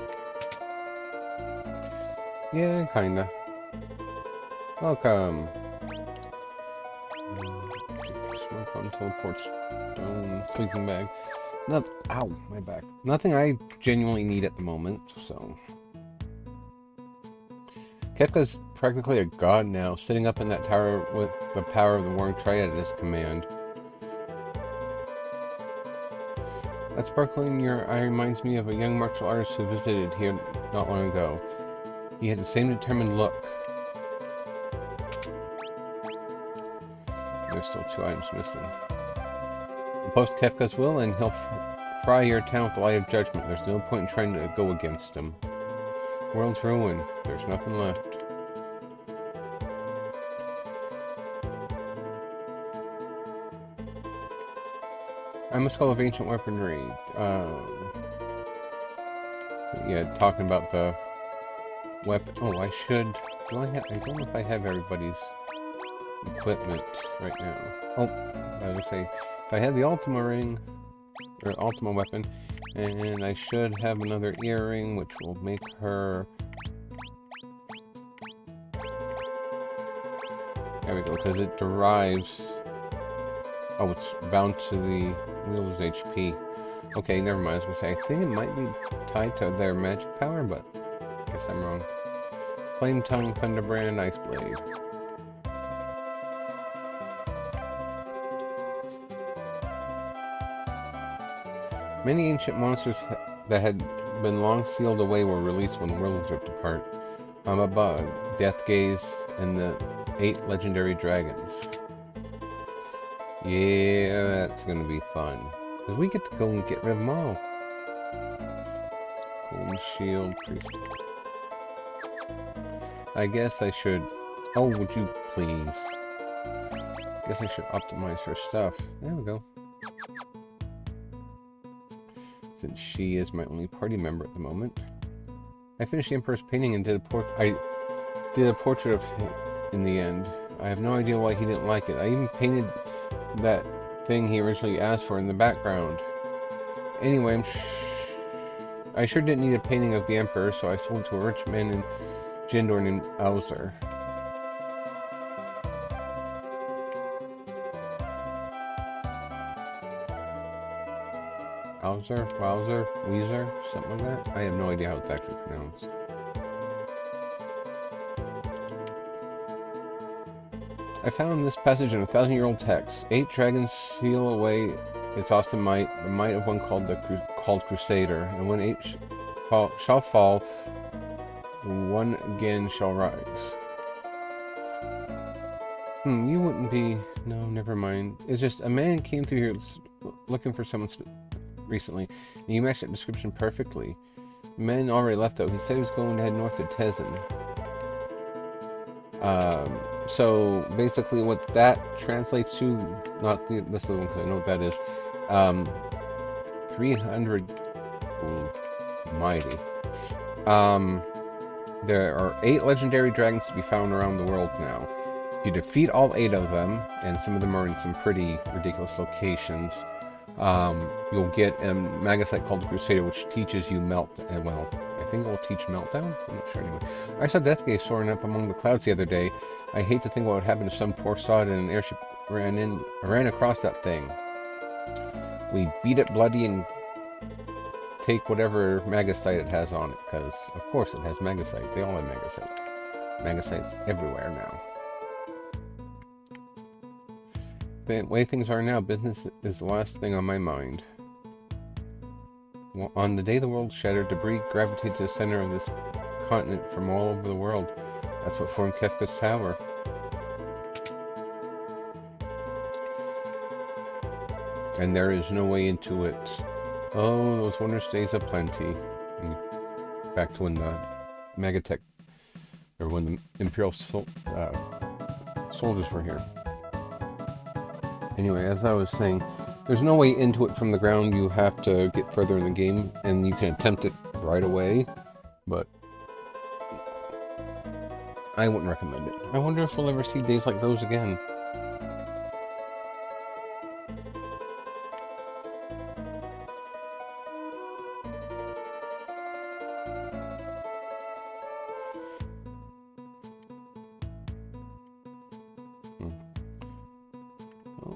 Yeah, kinda. Welcome. Smoke on teleport stone sleeping bag. Not ow, my back. Nothing I genuinely need at the moment, so. Kefka's practically a god now, sitting up in that tower with the power of the Warring Triad at his command. That sparkle in your eye reminds me of a young martial artist who visited here not long ago. He had the same determined look. There's still 2 items missing. Post Kefka's will and he'll fry your town with the light of judgment. There's no point in trying to go against him. World's ruined. There's nothing left. I'm a scholar of ancient weaponry. Yeah, talking about the weapon. Oh, I should. Do I have? I don't know if I have everybody's equipment right now. Oh, I would say if I had the Ultima ring or Ultima weapon, and I should have another earring, which will make her. There we go, because it derives. Oh, it's bound to the wielder's HP. Okay, never mind. I was going to say, I think it might be tied to their magic power, but I guess I'm wrong. Flame Tongue, Thunderbrand, Ice Blade. Many ancient monsters that had been long sealed away were released when the world was ripped apart. Bug, Deathgaze, and the 8 legendary dragons. Yeah, that's gonna be fun. Because we get to go and get rid of them all. Golden Shield, Priest. I guess I should... Oh, would you please? I guess I should optimize her stuff. There we go. Since she is my only party member at the moment. I finished the Emperor's painting and did a portrait of him in the end. I have no idea why he didn't like it. I even painted that thing he originally asked for in the background. Anyway, I sure didn't need a painting of the Emperor, so I sold it to a rich man in Jindor named Auser. Wowzer, Weezer, something like that? I have no idea how it's actually pronounced. I found this passage in a 1,000-year-old text. 8 dragons seal away its awesome might, the might of one called Crusader. And when 8 shall fall, one again shall rise. You wouldn't be... No, never mind. It's just a man came through here looking for someone recently, and you matched that description perfectly. The man already left, though. He said he was going to head north to Tezen. So basically what that translates to, not this is the one because I know what that is, 300, mighty. There are 8 legendary dragons to be found around the world now. If you defeat all 8 of them, and some of them are in some pretty ridiculous locations, you'll get a magicite called the Crusader, which teaches you well, I think it will teach Meltdown? I'm not sure anyway. I saw Deathgate soaring up among the clouds the other day. I hate to think what would happen if some poor sod in an airship ran across that thing. We beat it bloody and take whatever magicite it has on it, because of course it has magicite. They all have magicite. Magicite's everywhere now. The way things are now, business is the last thing on my mind. On the day the world shattered, debris gravitated to the center of this continent from all over the world. That's what formed Kefka's Tower. And there is no way into it. Oh, those wondrous days of plenty. And back to when the Megatech, or when the Imperial soldiers were here. Anyway, as I was saying, there's no way into it from the ground. You have to get further in the game, and you can attempt it right away, but I wouldn't recommend it. I wonder if we'll ever see days like those again.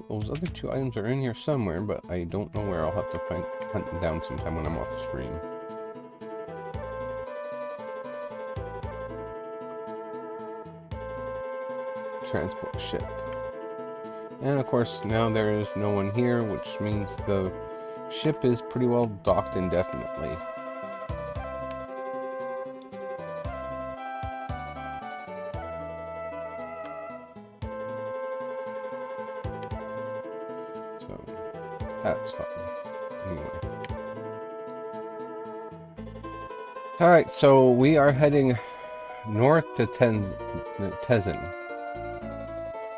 Those other 2 items are in here somewhere, but I don't know where. I'll have to hunt them down sometime when I'm off the screen. Transport ship. And of course, now there is no one here, which means the ship is pretty well docked indefinitely. That's fine. Anyway. Alright, so we are heading north to Tezen,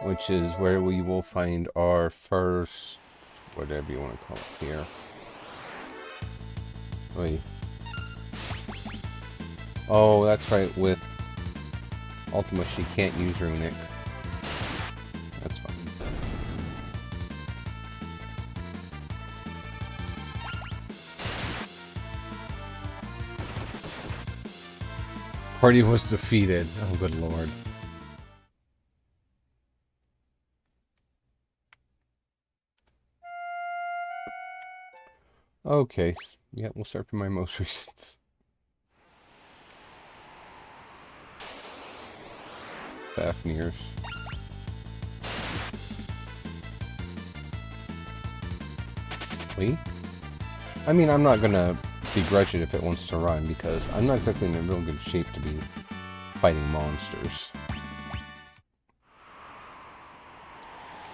which is where we will find our first, whatever you want to call it here. Wait. Oh, that's right, with Ultima she can't use Runic. That's fine. Party was defeated. Oh, good lord. Okay. Yeah, we'll start from my most recent. Fafnir's. Wait. I mean, I'm not gonna begrudge it if it wants to run, because I'm not exactly in a real good shape to be fighting monsters.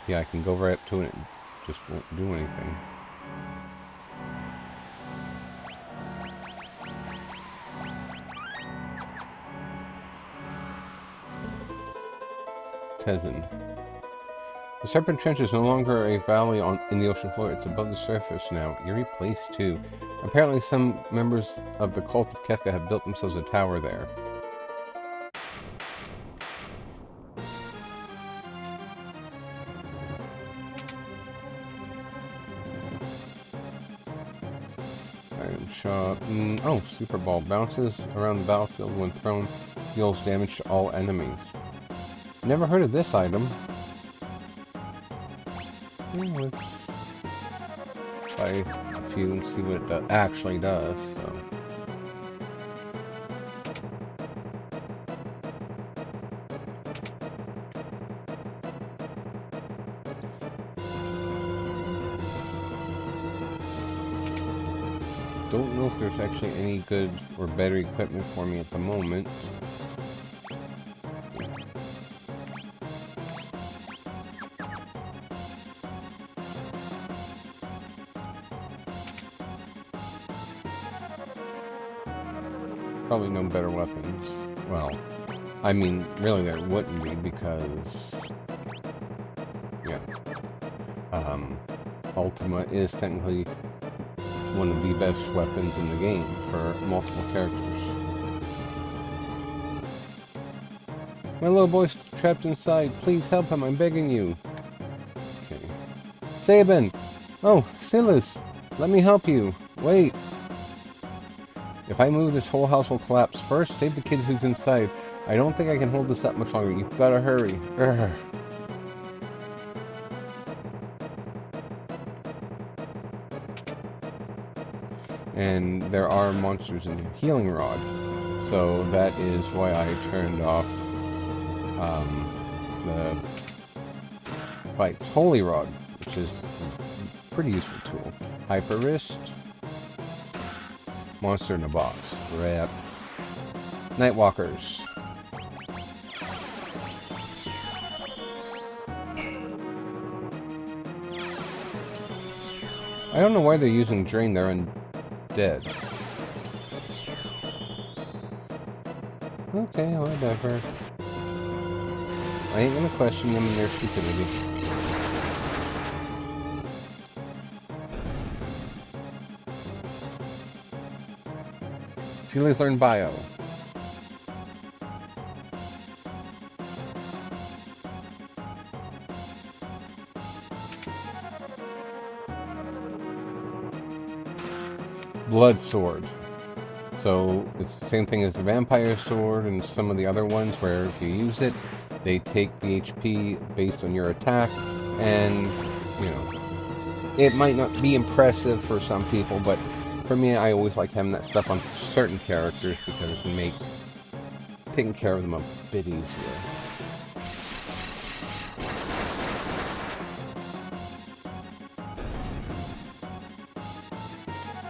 See, I can go right up to it and it just won't do anything. Tezen. The Serpent Trench is no longer a valley in the ocean floor. It's above the surface now. Eerie place, too. Apparently some members of the cult of Kefka have built themselves a tower there. shot. Oh, Super Ball. Bounces around the battlefield when thrown. Deals damage to all enemies. Never heard of this item. Let's buy a few and see what it actually does. So. Don't know if there's actually any good or better equipment for me at the moment. Probably no better weapons. Well, I mean, really there wouldn't be because, yeah, Ultima is technically one of the best weapons in the game for multiple characters. My little boy's trapped inside. Please help him, I'm begging you. Okay. Sabin! Oh, Silas! Let me help you. Wait. If I move, this whole house will collapse. First, save the kid who's inside. I don't think I can hold this up much longer. You've got to hurry. Urgh. And there are monsters in here. Healing Rod. So that is why I turned off the fights. Holy Rod, which is a pretty useful tool. Hyper Wrist. Monster in a box. Rip. Nightwalkers. I don't know why they're using Drain. They're undead. Okay, whatever. I ain't gonna question them and their stupidity. Chili's learned bio. Blood Sword. So it's the same thing as the Vampire Sword and some of the other ones where if you use it, they take the HP based on your attack, and, you know, it might not be impressive for some people, but for me, I always like having that stuff on certain characters because it can make taking care of them a bit easier.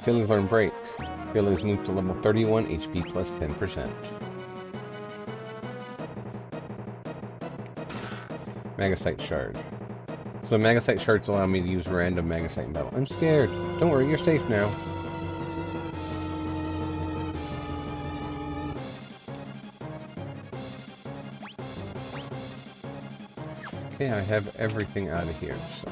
Tilly's learned Break. Tilly's moved to level 31, HP plus 10%. Magacite Shard. So Magacite Shards allow me to use random Magacite in battle. I'm scared. Don't worry, you're safe now. Okay, I have everything out of here, so...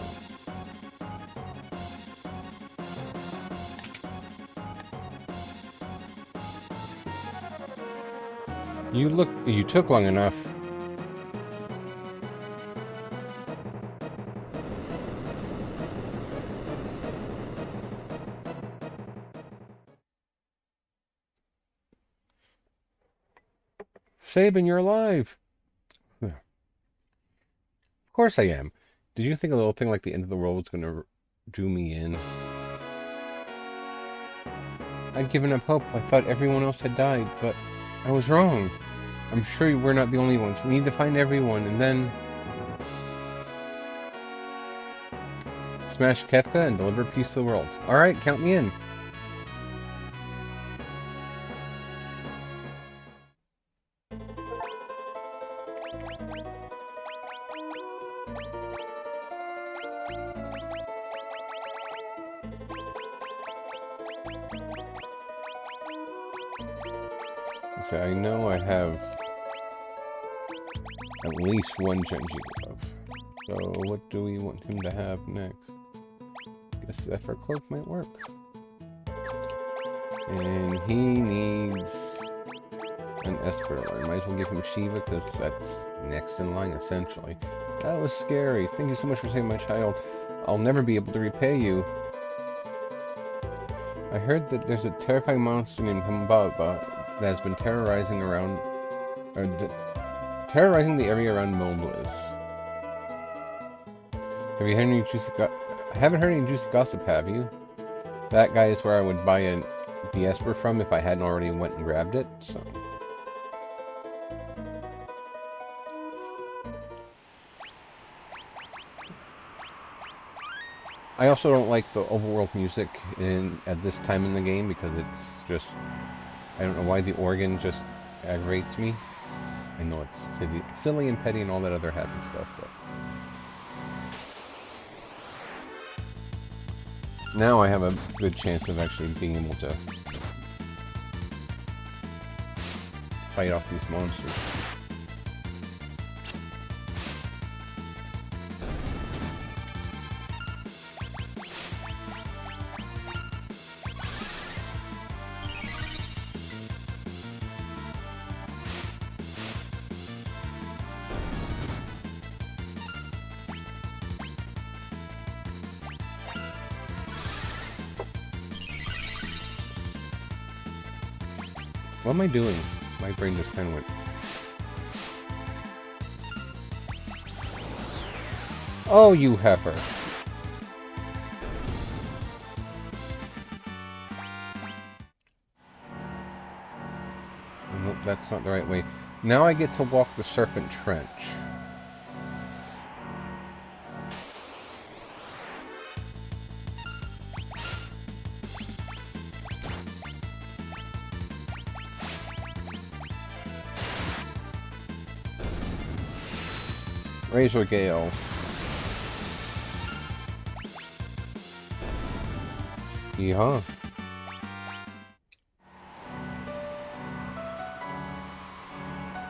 You took long enough. Sabin, you're alive! Of course I am. Did you think a little thing like the end of the world was going to do me in? I'd given up hope. I thought everyone else had died, but I was wrong. I'm sure we're not the only ones. We need to find everyone, and then... smash Kefka and deliver peace to the world. Alright, count me in. So I know I have at least one Genji glove. So what do we want him to have next? Guess Zephyr Cloak might work. And he needs an Esper. Might as well give him Shiva because that's next in line essentially. That was scary. Thank you so much for saving my child. I'll never be able to repay you. I heard that there's a terrifying monster named Humbaba that has been terrorizing around, terrorizing the area around Moblis. Have you heard any juicy I haven't heard any juicy gossip, have you? That guy is where I would buy a Esper from if I hadn't already went and grabbed it, so... I also don't like the overworld music at this time in the game because it's just... I don't know why the organ just aggravates me. I know it's silly and petty and all that other happy stuff, but... Now I have a good chance of actually being able to fight off these monsters. What am I doing? My brain just kind of went... Oh, you heifer! Nope, that's not the right way. Now I get to walk the Serpent Trench. Razor Gale. Yeah.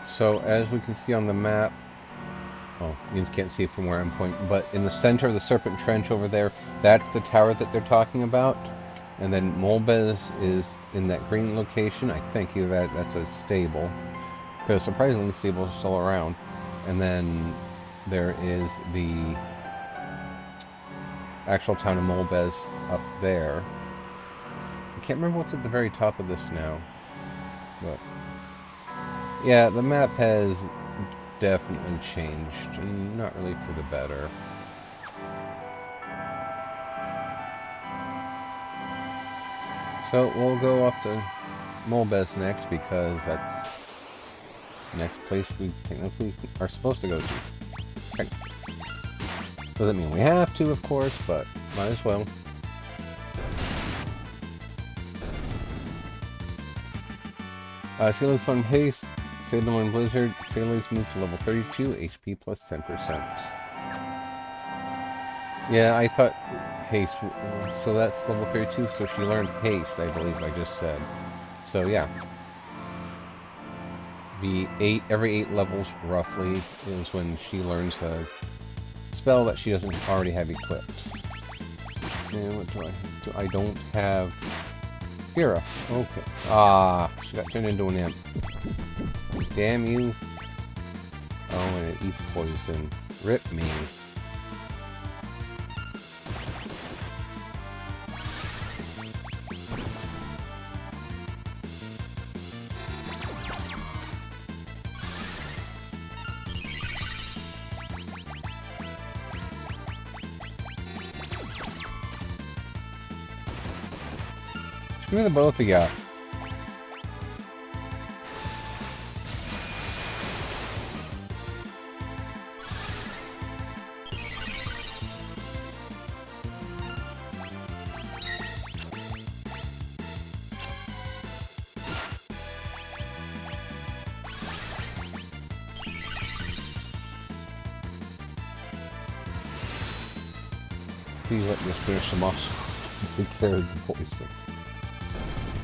So, as we can see on the map, oh, you just can't see it from where I'm pointing, but in the center of the Serpent Trench over there, that's the tower that they're talking about. And then Molbez is in that green location. I think that's a stable, because surprisingly, stables are still around. And then there is the actual town of Molbez up there. I can't remember what's at the very top of this now. But yeah, the map has definitely changed, and not really for the better. So we'll go off to Molbez next, because that's the next place we technically are supposed to go to. Okay. Doesn't mean we have to, of course, but might as well. Sailors Fun Haste, Sable and Blizzard, Sailors move to level 32, HP plus 10%. Yeah, I thought Haste, so that's level 32, so she learned Haste, I believe I just said. So yeah. Every 8 levels, roughly, is when she learns a spell that she doesn't already have equipped. And what do I do? I don't have... Hera. Okay. Ah, she got turned into an imp. Damn you. Oh, and it eats poison. Rip me. Give me the both of ya. See, let me finish them off. We carried the poison.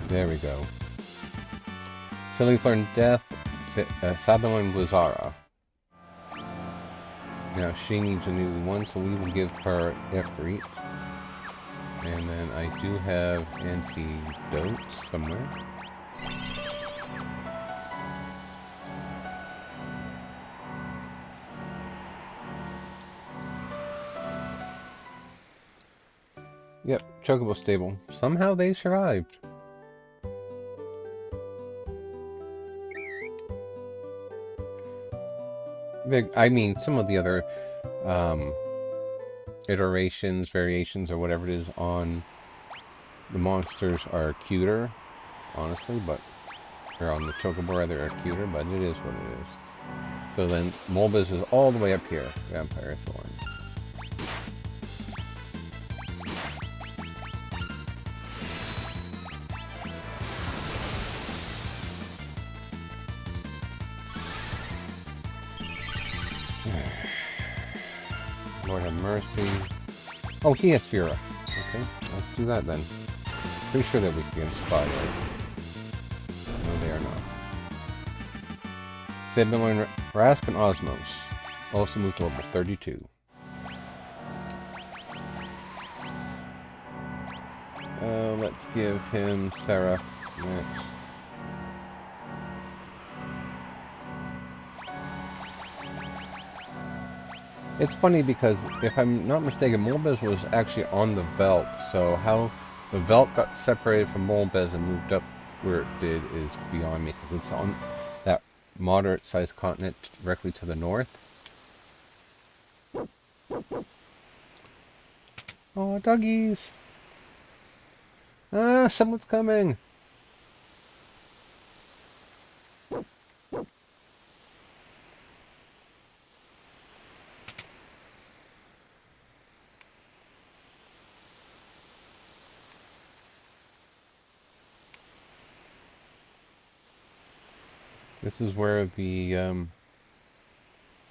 There we go. Silly's learned Death, Sabin and Blizzara. Now she needs a new one, so we will give her Ifrit. And then I do have Antidote somewhere. Yep, Chocobo stable. Somehow they survived. I mean, some of the other iterations, variations, or whatever it is on the monsters are cuter, honestly, but or on the Chocobo rather are cuter, but it is what it is. So then Molbus is all the way up here, Vampire Thorn. Lord have mercy. Oh, he has Fira. Okay, let's do that then. Pretty sure that we can spy, right? No, they are not. Zebulon, Rasp, and Osmos also moved to level 32. Let's give him Sarah next. It's funny because, if I'm not mistaken, Molbez was actually on the Velk, so how the Velk got separated from Molbez and moved up where it did is beyond me, because it's on that moderate-sized continent directly to the north. Oh, doggies! Ah, someone's coming! This is where the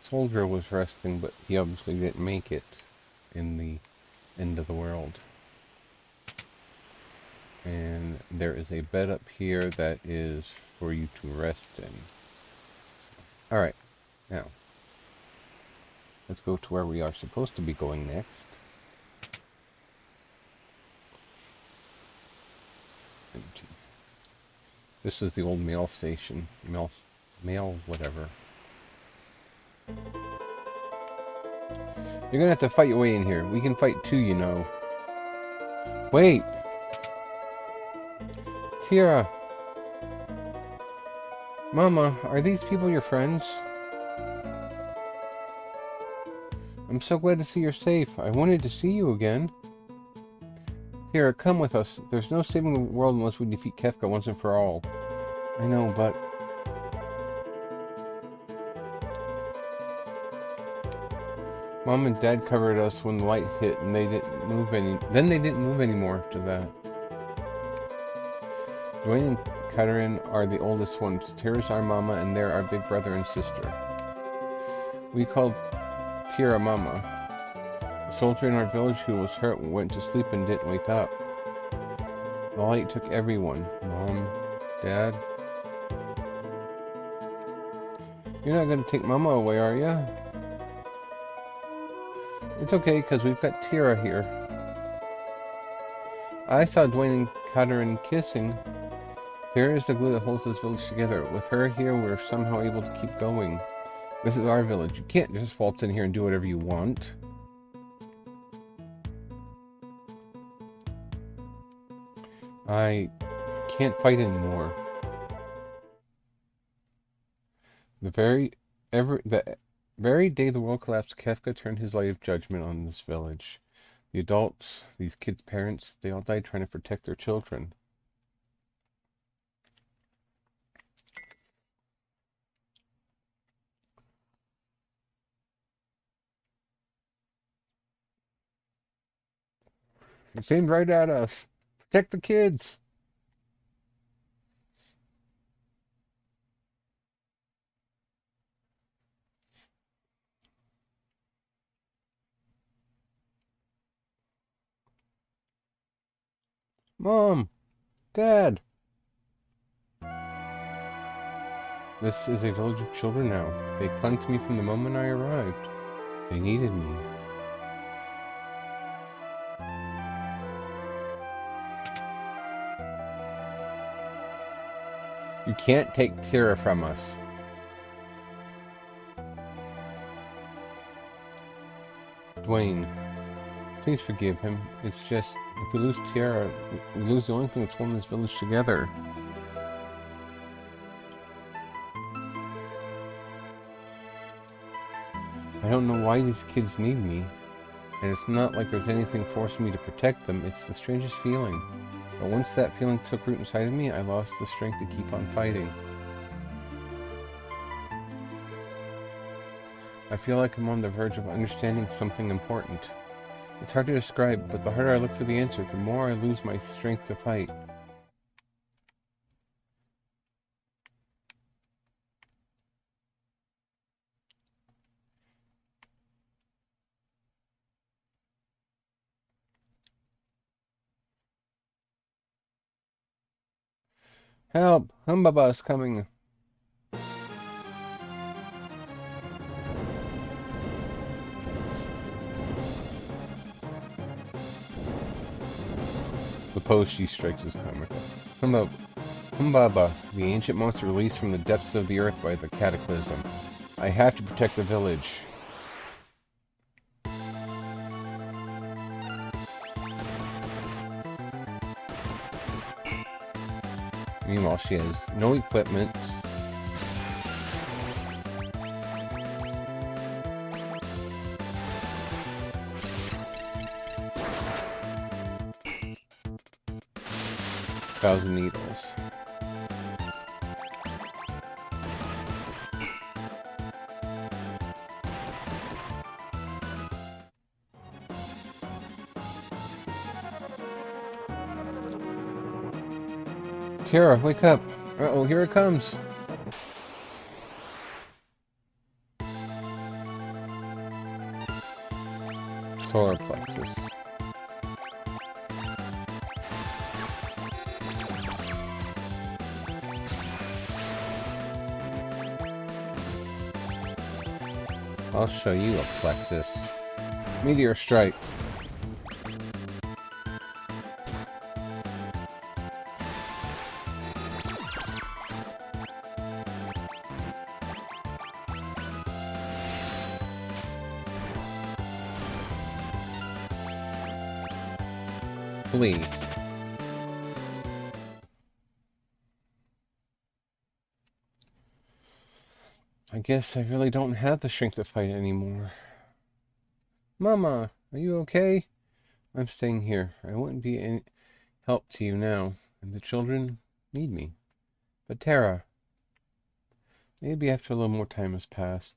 soldier was resting, but he obviously didn't make it in the end of the world. And there is a bed up here that is for you to rest in. So, alright, now let's go to where we are supposed to be going next. This is the old mail station. Mail whatever. You're gonna have to fight your way in here. We can fight too, you know. Wait! Tira! Mama, are these people your friends? I'm so glad to see you're safe. I wanted to see you again. Tira, come with us. There's no saving the world unless we defeat Kefka once and for all. I know, but... Mom and Dad covered us when the light hit, and they didn't move anymore after that. Dwayne and Katerin are the oldest ones. Tira's our mama, and they're our big brother and sister. We called Tira Mama. A soldier in our village who was hurt went to sleep and didn't wake up. The light took everyone. Mom, Dad. You're not going to take Mama away, are you? It's okay, because we've got Tira here. I saw Dwayne and Katerin kissing. Tira is the glue that holds this village together. With her here, we're somehow able to keep going. This is our village. You can't just waltz in here and do whatever you want. I can't fight anymore. The very day the world collapsed, Kefka turned his light of judgment on this village. The adults, these kids' parents, they all died trying to protect their children. It seemed right at us. Protect the kids! Mom! Dad! This is a village of children now. They clung to me from the moment I arrived. They needed me. You can't take Tira from us. Dwayne, please forgive him. It's just If we lose Tiara, we lose the only thing that's holding this village together. I don't know why these kids need me. And it's not like there's anything forcing me to protect them. It's the strangest feeling. But once that feeling took root inside of me, I lost the strength to keep on fighting. I feel like I'm on the verge of understanding something important. It's hard to describe, but the harder I look for the answer, the more I lose my strength to fight. Help! Humbaba is coming! Suppose she strikes his hammer. Humbaba, the ancient monster released from the depths of the earth by the cataclysm. I have to protect the village. Meanwhile, she has no equipment. Thousand needles. Tiara, wake up! Uh-oh, here it comes! Solar plexus. I'll show you a plexus. Meteor strike. Please. I guess I really don't have the strength to fight anymore. Mama, are you okay? I'm staying here. I wouldn't be any help to you now, and the children need me. But Tara, maybe after a little more time has passed,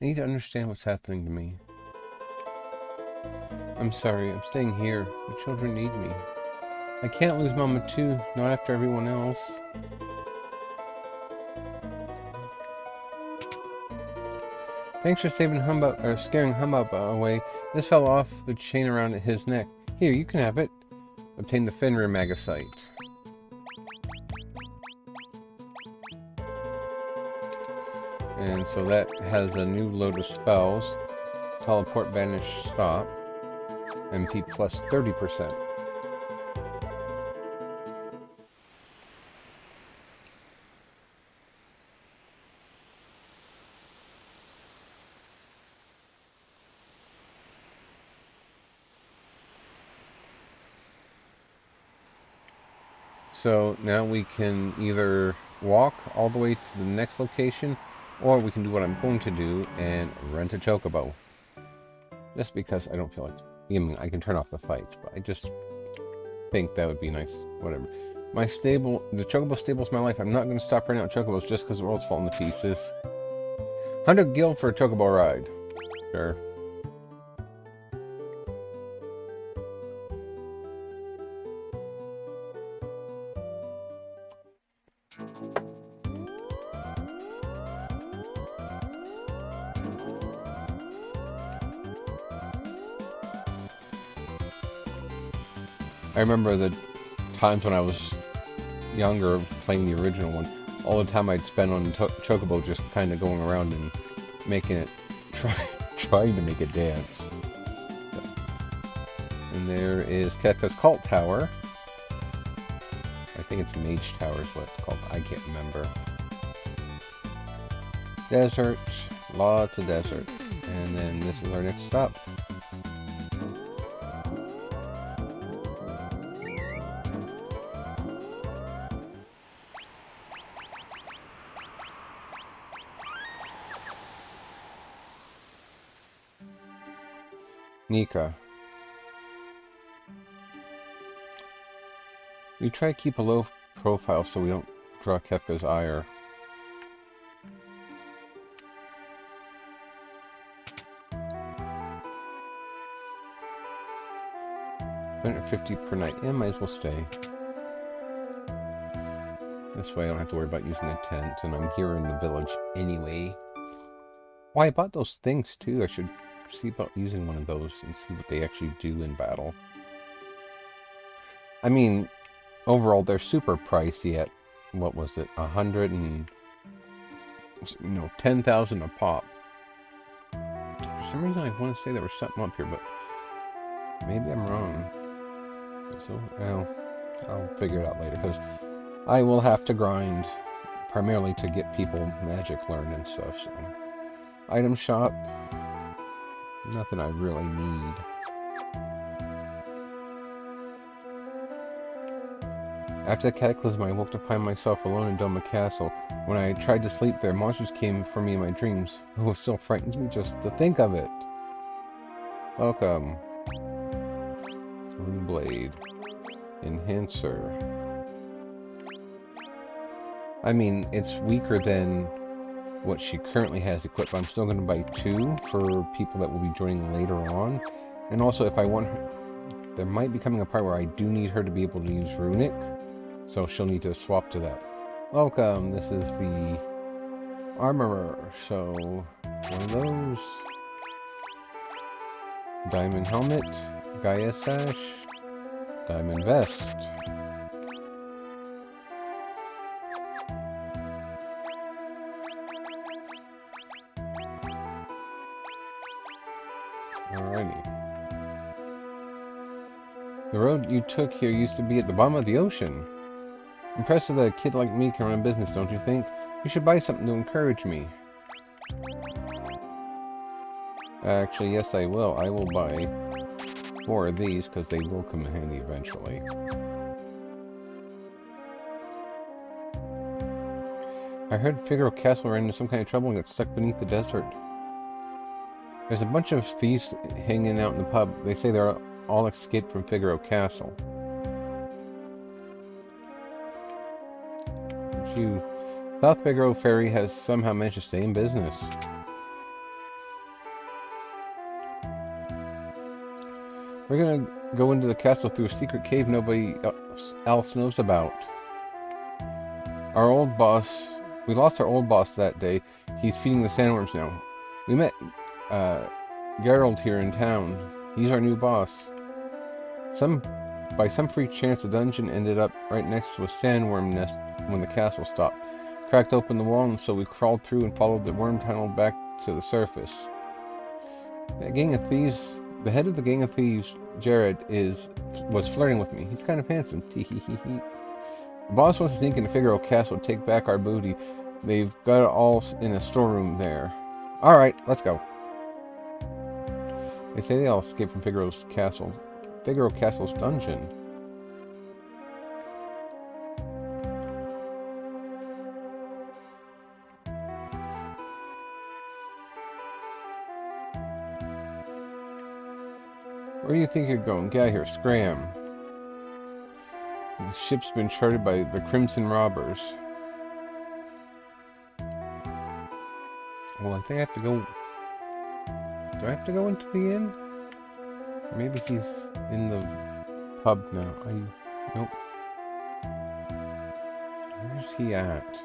I need to understand what's happening to me. I'm sorry, I'm staying here. The children need me. I can't lose Mama too, not after everyone else. Thanks for saving scaring Humbaba away. This fell off the chain around his neck. Here, you can have it. Obtain the Fenrir Magacite. And so that has a new load of spells. Teleport, Vanish, Stop. MP plus 30%. So now we can either walk all the way to the next location, or we can do what I'm going to do and rent a chocobo. Just because I don't feel like... I mean, I can turn off the fights, but I just think that would be nice. Whatever. My stable... The chocobo stable's my life. I'm not going to stop renting out chocobos just because the world's falling to pieces. 100 gil for a chocobo ride. Sure. I remember the times when I was younger playing the original one, all the time I'd spend on Chocobo just kind of going around and making it, trying to make it dance. And there is Kefka's Cult Tower. I think it's Mage Tower is what it's called. I can't remember. Desert. Lots of desert. And then this is our next stop. Nika. We try to keep a low profile so we don't draw Kefka's ire. $150 per night. Yeah, might as well stay. This way I don't have to worry about using a tent, and I'm here in the village anyway. Well, I bought those things too. I should see about using one of those and see what they actually do in battle. I mean, overall they're super pricey at, what was it, 100 and, 10,000 a pop. For some reason I want to say there was something up here, but maybe I'm wrong. So, well, I'll figure it out later, because I will have to grind primarily to get people magic learned and stuff, so. Item shop, nothing I really need. After the cataclysm, I woke to find myself alone in Doma Castle. When I tried to sleep there, monsters came for me in my dreams. Oh, it still frightens me just to think of it. Welcome. Rune Blade. Enhancer. I mean, it's weaker than what she currently has equipped, but I'm still going to buy 2 for people that will be joining later on. And also, if I want her, there might be coming a part where I do need her to be able to use Runic, so she'll need to swap to that. Welcome, this is the Armorer, so one of those. Diamond Helmet, Gaia Sash, Diamond Vest. Alrighty. The road you took here used to be at the bottom of the ocean. Impressive that a kid like me can run a business, don't you think? You should buy something to encourage me. Actually, yes I will. I will buy 4 of these, because they will come in handy eventually. I heard Figaro Castle ran into some kind of trouble and got stuck beneath the desert. There's a bunch of thieves hanging out in the pub. They say they're all escaped from Figaro Castle. South Figaro Ferry has somehow managed to stay in business. We're gonna go into the castle through a secret cave nobody else knows about. Our old boss... We lost our old boss that day. He's feeding the sandworms now. We met Gerald here in town. He's our new boss. By some freak chance, the dungeon ended up right next to a sandworm nest when the castle stopped. Cracked open the wall, and so we crawled through and followed the worm tunnel back to the surface. The head of the gang of thieves, Jared, was flirting with me. He's kind of handsome. Tee-hee-hee-hee. The boss wants to sneak into Figaro Castle to take back our booty. They've got it all in a storeroom there. Alright, let's go. They say they all escaped from Figaro's Castle. Figaro Castle's dungeon. Where do you think you're going? Get out of here, scram. The ship's been chartered by the Crimson Robbers. Well, I think I have to go... Do I have to go into the inn? Or maybe he's in the pub now. Nope. Where's he at?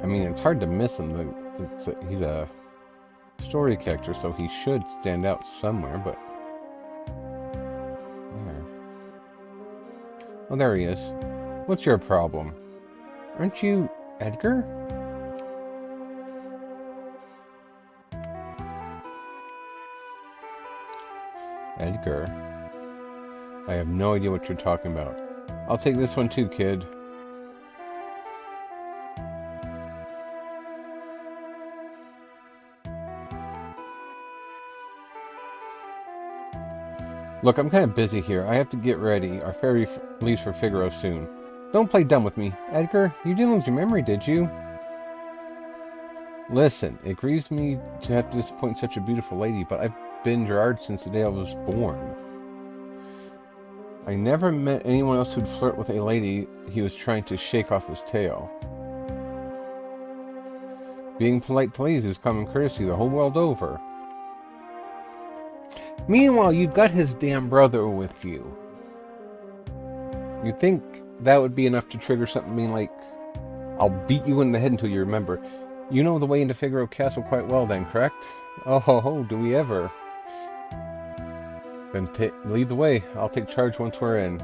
I mean, it's hard to miss him. He's a story character, so he should stand out somewhere, but... Where? Oh, there he is. What's your problem? Aren't you Edgar? Edgar? I have no idea what you're talking about. I'll take this one too, kid. Look, I'm kind of busy here. I have to get ready. Our ferry leaves for Figaro soon. Don't play dumb with me. Edgar, you didn't lose your memory, did you? Listen, it grieves me to have to disappoint such a beautiful lady, but I've been Gerard since the day I was born. I never met anyone else who'd flirt with a lady he was trying to shake off his tail. Being polite to ladies is common courtesy the whole world over. Meanwhile, you've got his damn brother with you. You'd think that would be enough to trigger something like, I'll beat you in the head until you remember. You know the way into Figaro Castle quite well then, correct? Oh ho ho, do we ever. Then lead the way. I'll take charge once we're in.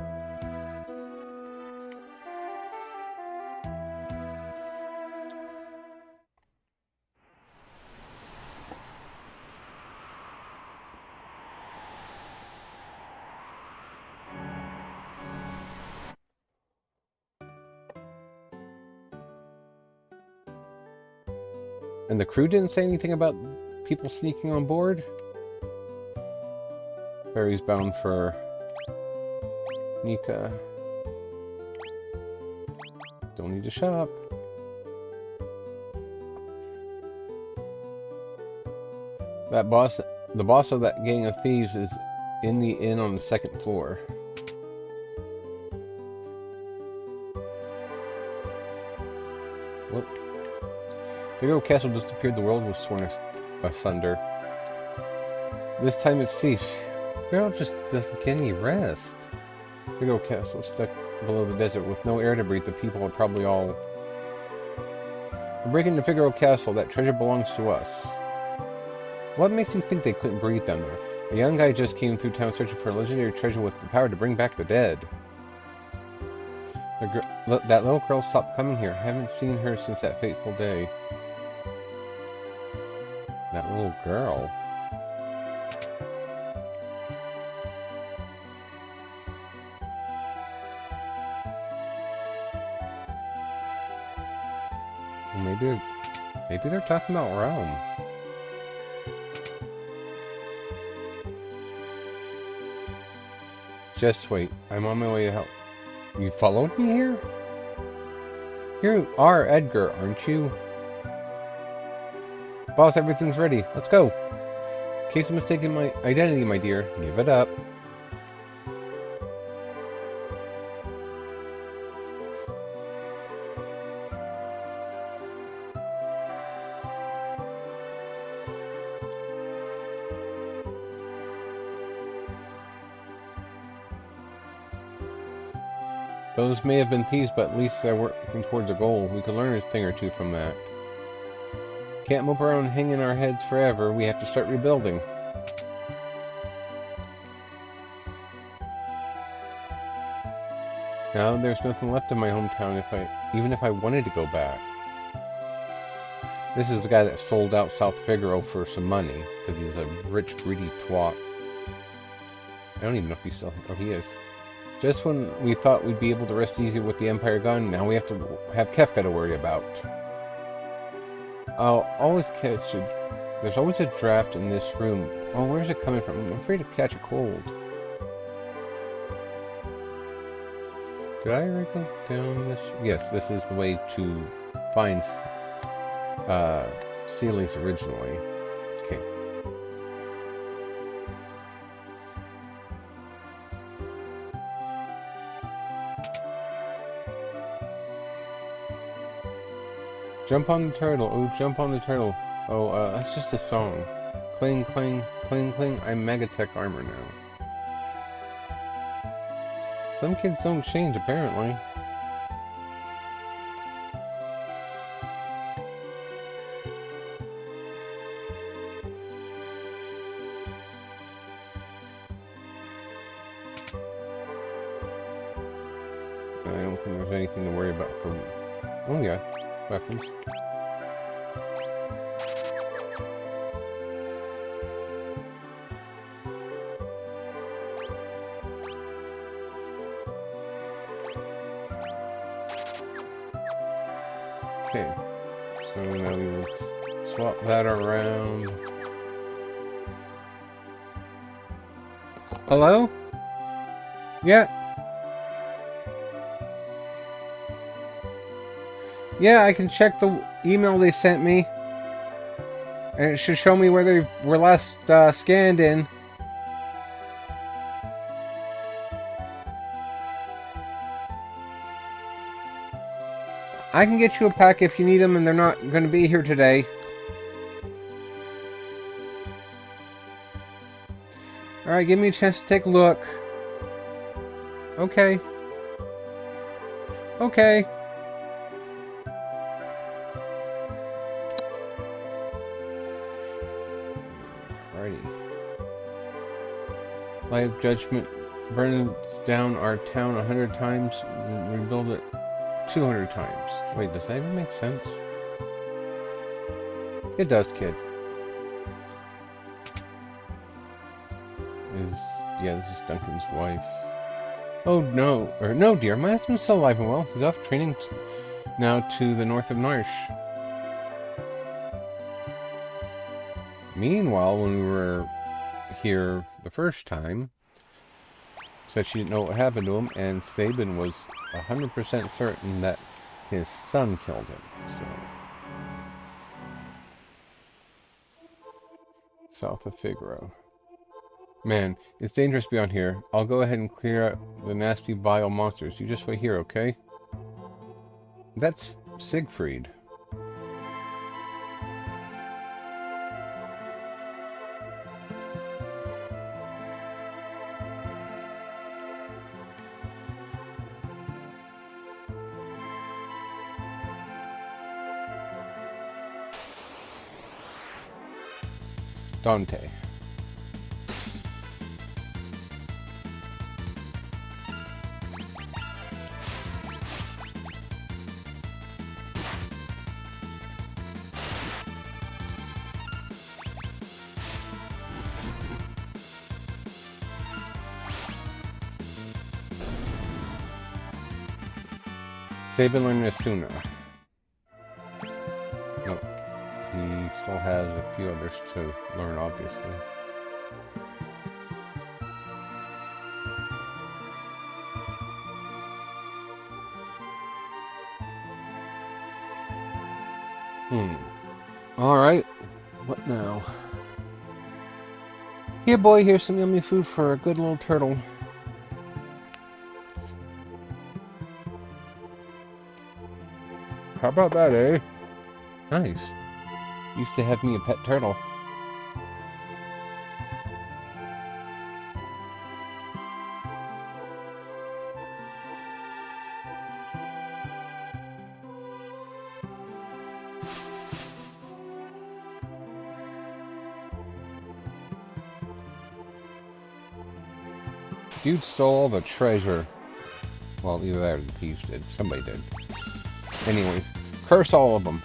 And the crew didn't say anything about people sneaking on board? Ferry's bound for Nika. Don't need to shop. The boss of that gang of thieves is in the inn on the second floor. What? Figaro Castle disappeared, the world was torn asunder. This time it's safe. Figaro just doesn't get any rest. Figaro Castle stuck below the desert with no air to breathe. The people are probably all... We're breaking into Figaro Castle. That treasure belongs to us. What makes you think they couldn't breathe down there? A young guy just came through town searching for a legendary treasure with the power to bring back the dead. That little girl stopped coming here. I haven't seen her since that fateful day. That little girl? Well, maybe they're talking about Rome. Just wait. I'm on my way to help. You followed me here? You are Edgar, aren't you? Boss, everything's ready. Let's go. In case of mistaken my identity, my dear. Give it up. Those may have been thieves, but at least they're working towards a goal. We could learn a thing or two from that. Can't mope around hanging our heads forever. We have to start rebuilding. Now there's nothing left of my hometown even if I wanted to go back. This is the guy that sold out South Figaro for some money, because he's a rich, greedy twat. I don't even know if he's still... Oh, he is. Just when we thought we'd be able to rest easy with the Empire gone, now we have to have Kefka to worry about. I'll always catch a... There's always a draft in this room. Oh, where's it coming from? I'm afraid to catch a cold. Did I already go down this? Yes, this is the way to find Sealy's originally. Okay. Jump on the turtle. Oh, jump on the turtle. Oh, that's just a song. Cling, cling, cling, cling. I'm Megatech armor now. Some kids don't change, apparently. I don't think there's anything to worry about for... Oh yeah, weapons. Okay, so now we will swap that around. Hello? Yeah. Yeah, I can check the email they sent me. And it should show me where they were last scanned in. I can get you a pack if you need them and they're not going to be here today. Alright, give me a chance to take a look. Okay. Okay. Alrighty. Light of Judgment burns down our town 100 times, rebuild it 200 times. Wait, does that even make sense? It does, kid. Yeah, this is Duncan's wife. Oh no, or no dear, my husband's still alive and well. He's off training now to the north of Narsh. Meanwhile, when we were here the first time, said she didn't know what happened to him, and Sabin was 100% certain that his son killed him, so... South of Figaro. Man, it's dangerous beyond here. I'll go ahead and clear out the nasty vile monsters. You just wait here, okay? That's Siegfried. Dante. Sabin learned Asuna. Nope. He still has a few others to learn, obviously. Alright. What now? Here, boy, here's some yummy food for a good little turtle. How about that, eh? Nice. Used to have me a pet turtle. Dude stole all the treasure. Well, either that or the thieves did. Somebody did. Anyway, curse all of them.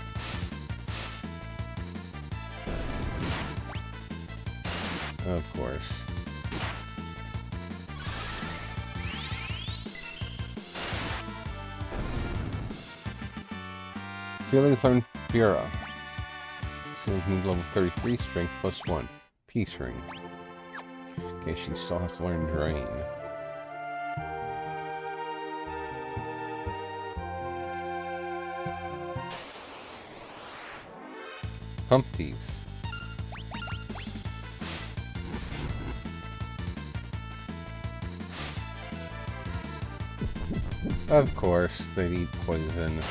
Of course. Ceilings learn Fura. Ceilings move level 33, strength +1. Peace ring. Okay, she still has to learn Drain. Humpties. Of course, they eat poison.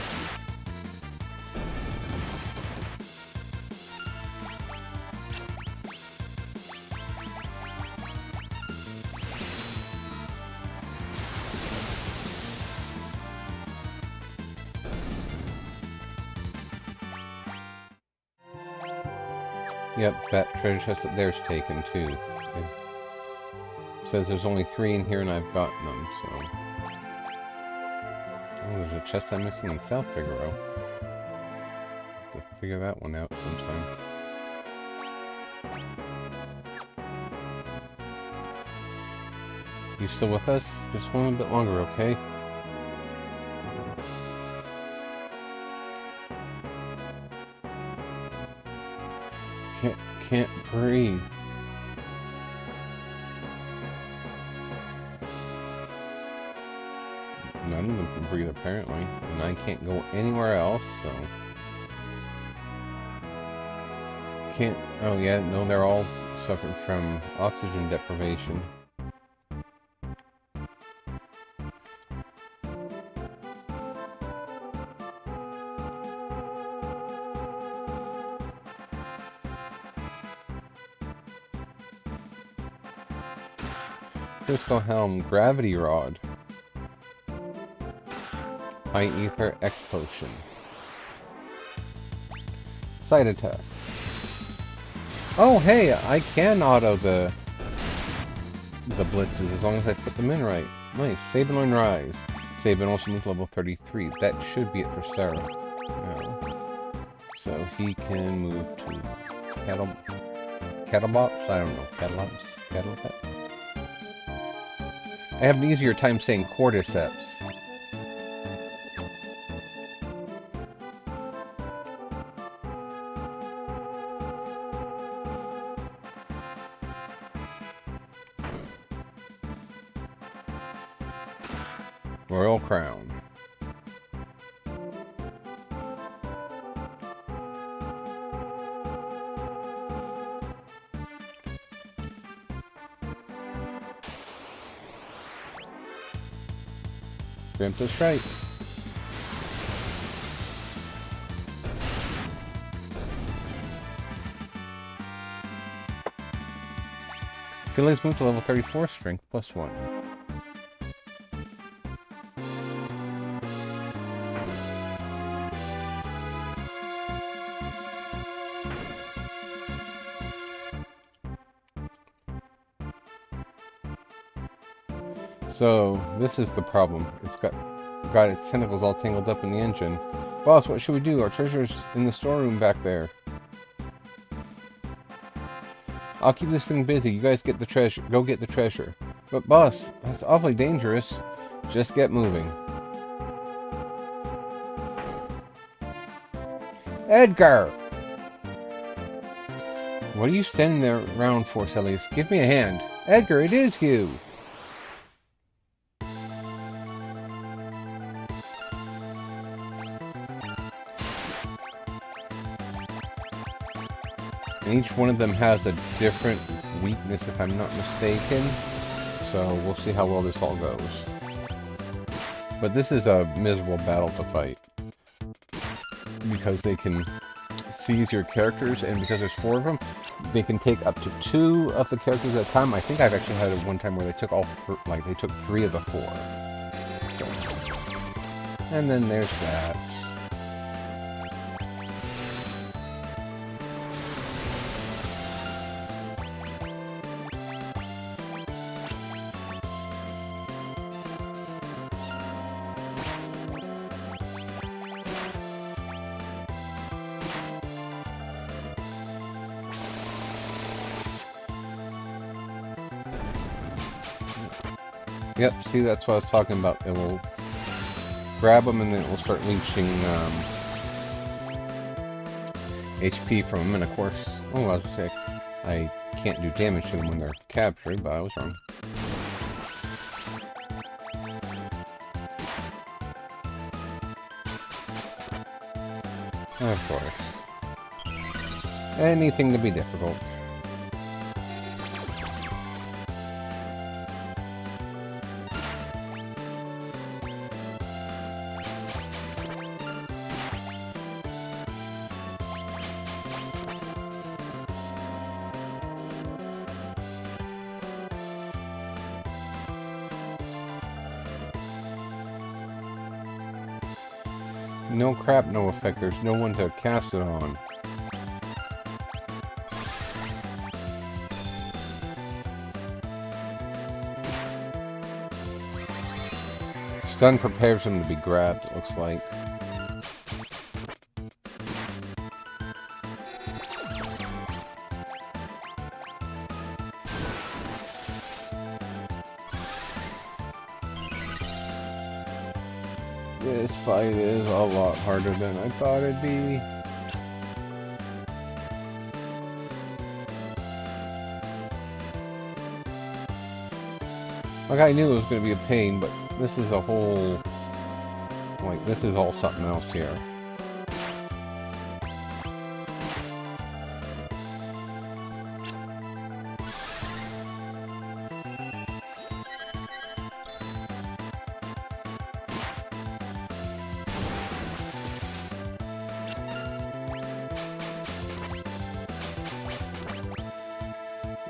Yep, that treasure chest up there's taken too. It says there's only 3 in here and I've gotten them, so... Oh, there's a chest I'm missing in South Figaro. Have to figure that one out sometime. You still with us? Just one bit longer, okay? Can't breathe. None of them can breathe, apparently. And I can't go anywhere else, so... Can't... Oh, yeah, no, they're all suffering from oxygen deprivation. Crystal Helm, Gravity Rod. High Ether, X Potion. Side Attack. Oh, hey, I can auto the blitzes as long as I put them in right. Nice. Save and Learn Rise. Save and also move to level 33. That should be it for Sarah. No. So he can move to Cattlebops? I don't know. Cattlebops? I have an easier time saying Cordyceps. Royal Crown. Preemptive Strike. Feelings move to level 34, strength +1. So, this is the problem. It's got its tentacles all tangled up in the engine. Boss, what should we do? Our treasure's in the storeroom back there. I'll keep this thing busy. You guys get the treasure. Go get the treasure. But boss, that's awfully dangerous. Just get moving. Edgar! What are you standing there around for, Celius? Give me a hand. Edgar, it is you! And each one of them has a different weakness, if I'm not mistaken. So we'll see how well this all goes. But this is a miserable battle to fight. Because they can seize your characters, and because there's 4 of them, they can take up to 2 of the characters at a time. I think I've actually had it one time where they took they took 3 of the 4. So. And then there's that. Yep, see, that's what I was talking about. It will grab them and then it will start leeching HP from them. And of course, oh, I was going to say, I can't do damage to them when they're captured, but I was wrong. Of course. Anything to be difficult. No crap, no effect. There's no one to cast it on. Stun prepares him to be grabbed, it looks like. This fight is a lot harder than I thought it'd be. Like, I knew it was going to be a pain, but this is a whole Like, this is all something else here.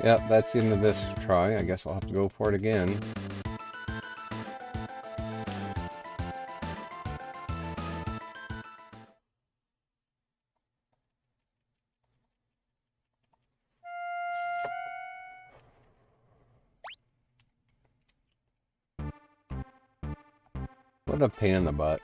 Yep, that's the end of this try. I guess I'll have to go for it again. What a pain in the butt.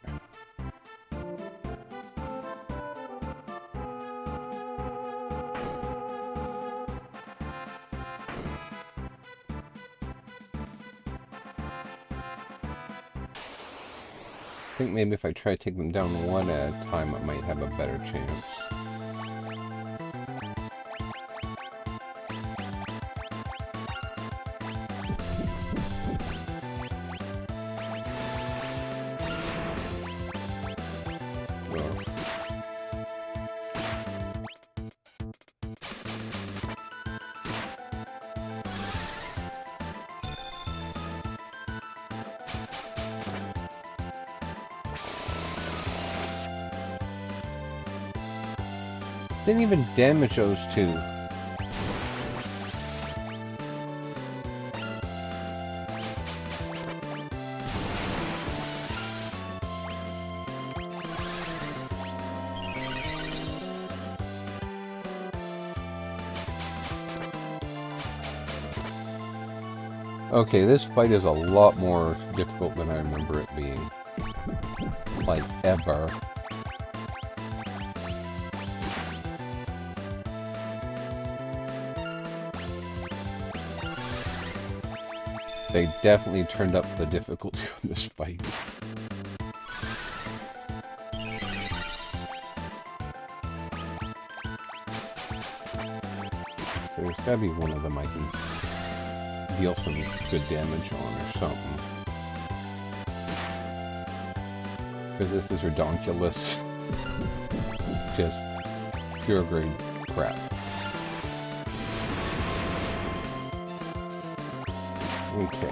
I think maybe if I try to take them down one at a time, I might have a better chance. Didn't even damage those two. Okay, this fight is a lot more difficult than I remember it being. Like, ever. They definitely turned up the difficulty on this fight. So there's gotta be one of them I can deal some good damage on or something. Because this is redonkulous. Just pure grade crap. Okay.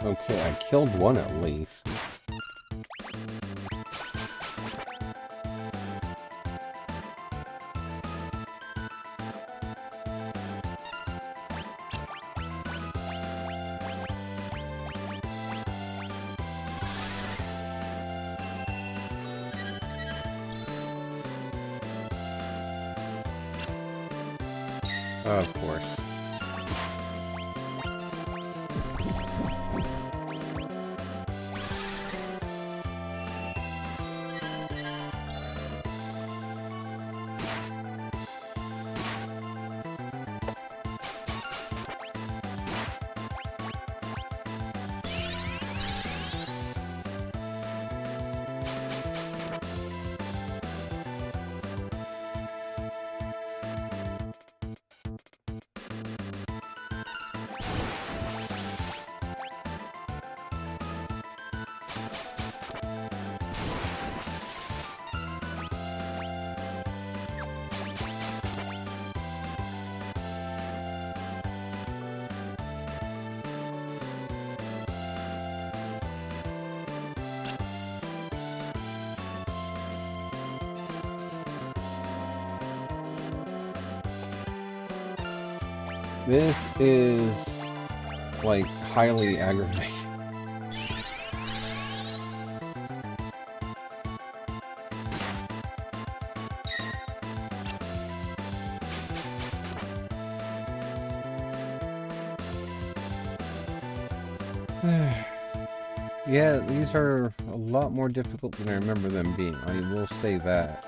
Okay, I killed one at least. Of course. This is, like, highly aggravating. Yeah, these are a lot more difficult than I remember them being. I will say that.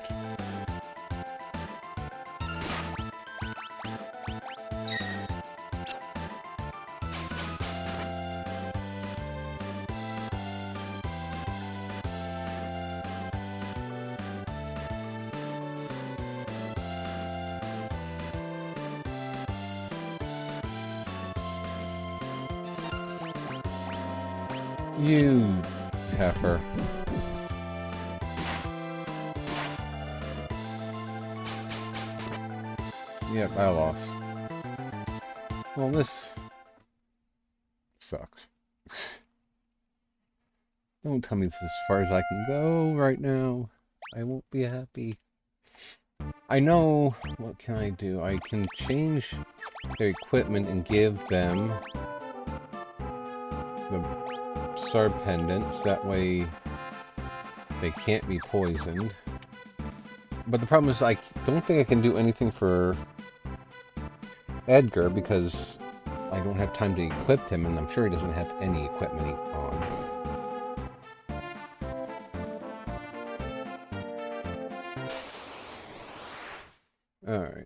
You heifer. Yep, I lost. Well, this sucks. Don't tell me this is as far as I can go right now. I won't be happy. I know, what can I do? I can change their equipment and give them the star pendants. That way they can't be poisoned. But the problem is I don't think I can do anything for Edgar because I don't have time to equip him, and I'm sure he doesn't have any equipment on. Alright.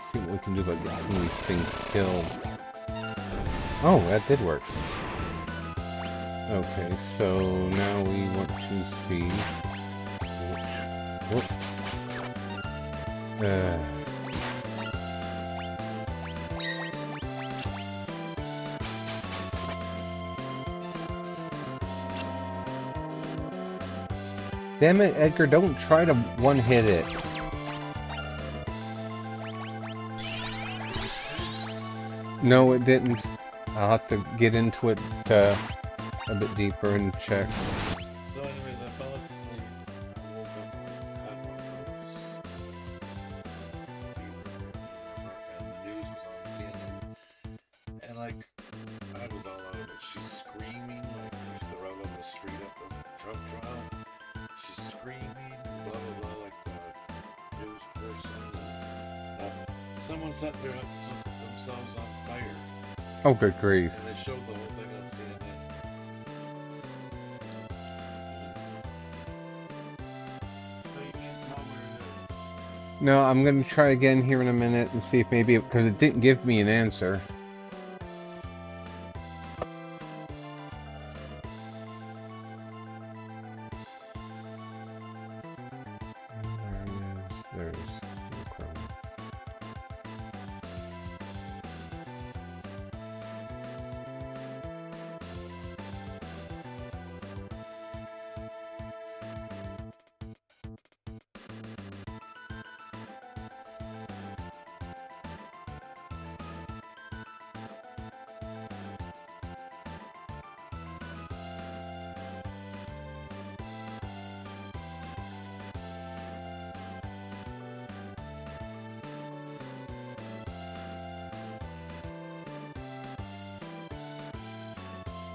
See what we can do about getting some of these things killed. Oh, that did work. Okay, so now we want to see which... Damn it, Edgar, don't try to one-hit it. No, it didn't. I'll have to get into it a bit deeper and check. So anyways, I fell asleep. I woke up and the news was on CNN. And like, I was all out of it. She's screaming, like they're out on the street at the drug trial. She's screaming, blah blah blah, like the news person. And someone set themselves on fire. Oh, good grief. And they showed the whole thing on CNN. No, I'm going to try again here in a minute and see if maybe... because it didn't give me an answer. There it is. There's the Chrome.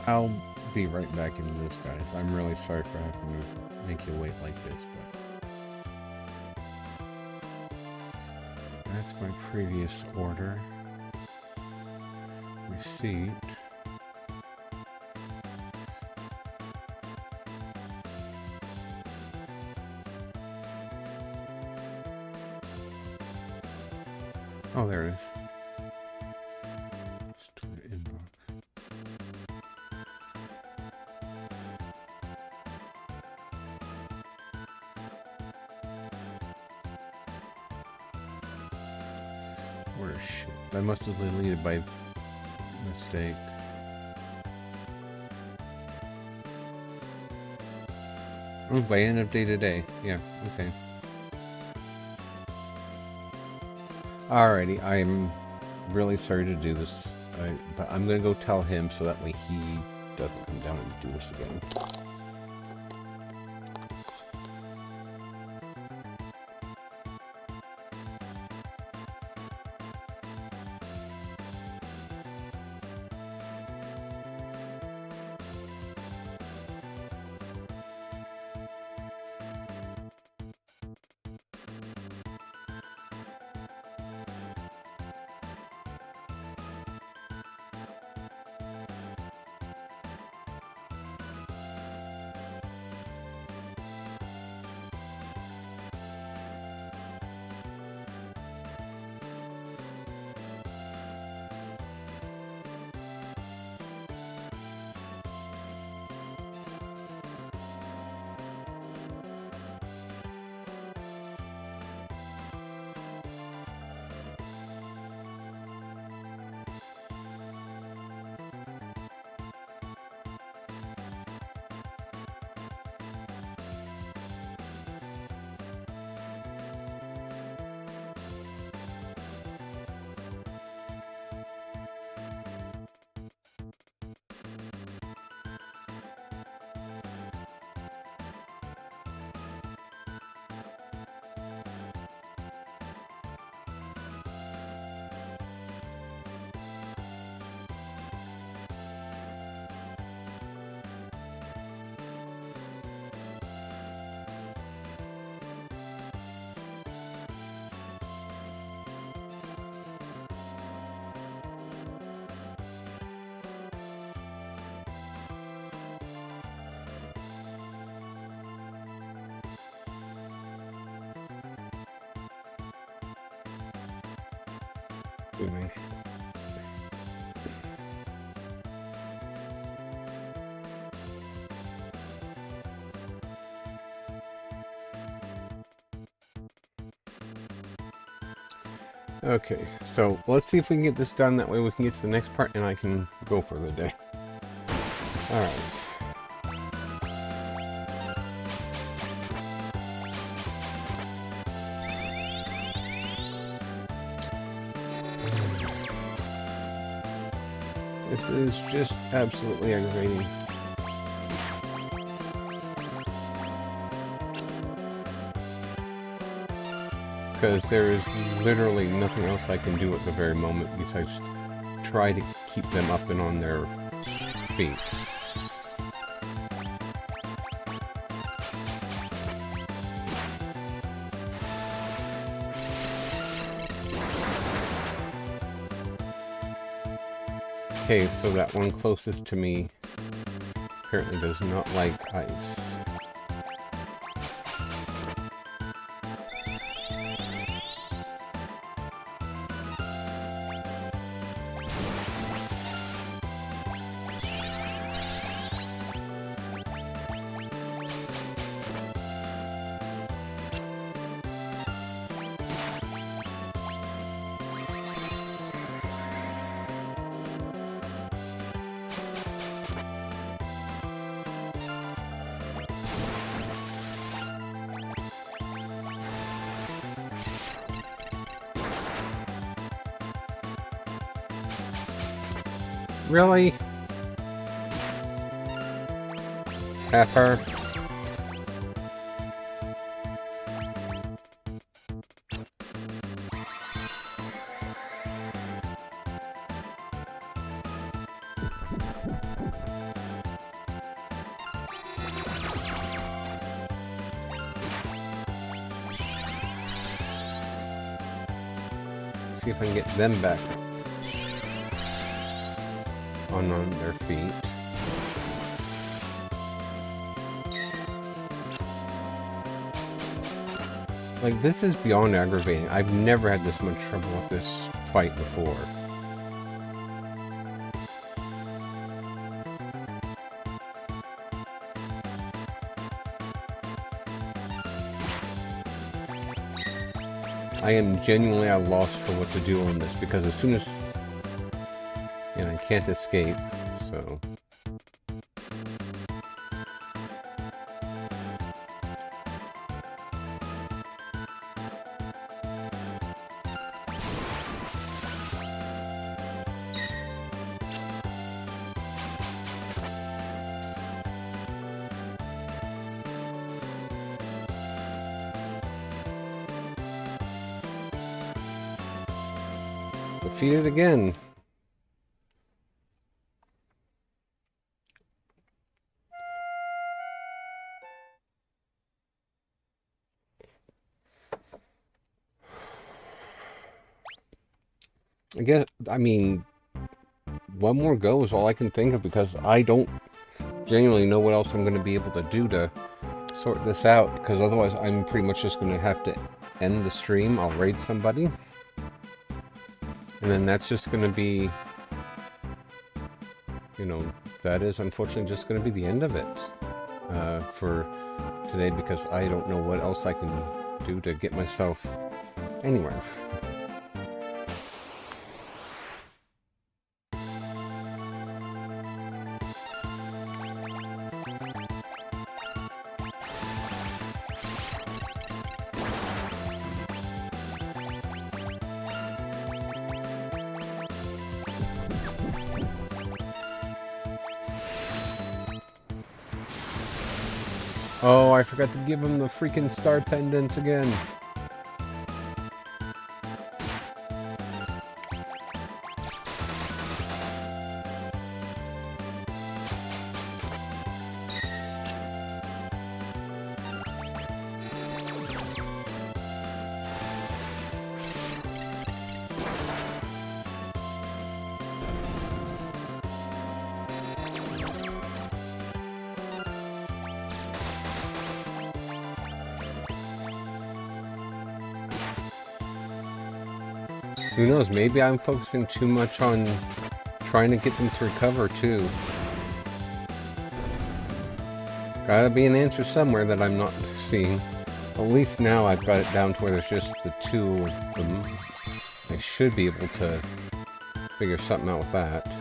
I'll be right back into this, guys. I'm really sorry for having to make you wait like this, but... that's my previous order. Receipt. Oh, there it is. Store inbox. Order shit. I must have deleted by mistake. Oh, by end of day today. Yeah, okay. Alrighty, I'm really sorry to do this, but I'm gonna go tell him so that way he doesn't come down and do this again. Excuse me. Okay, so let's see if we can get this done. That way we can get to the next part and I can go for the day. Alright. This is just absolutely aggravating. Because there is literally nothing else I can do at the very moment besides try to keep them up and on their feet. Okay, so that one closest to me apparently does not like ice. Really? Pepper? See if I can get them back on their feet. Like, this is beyond aggravating. I've never had this much trouble with this fight before. I am genuinely at a loss for what to do on this, because as soon as... and I can't escape, so... Defeated again. I mean, one more go is all I can think of, because I don't genuinely know what else I'm going to be able to do to sort this out, because otherwise I'm pretty much just going to have to end the stream. I'll raid somebody, and then that's just going to be, you know, that is unfortunately just going to be the end of it for today, because I don't know what else I can do to get myself anywhere. Oh, I forgot to give him the freaking star pendant again. Who knows? Maybe I'm focusing too much on trying to get them to recover, too. Gotta be an answer somewhere that I'm not seeing. At least now I've got it down to where there's just the two of them. I should be able to figure something out with that.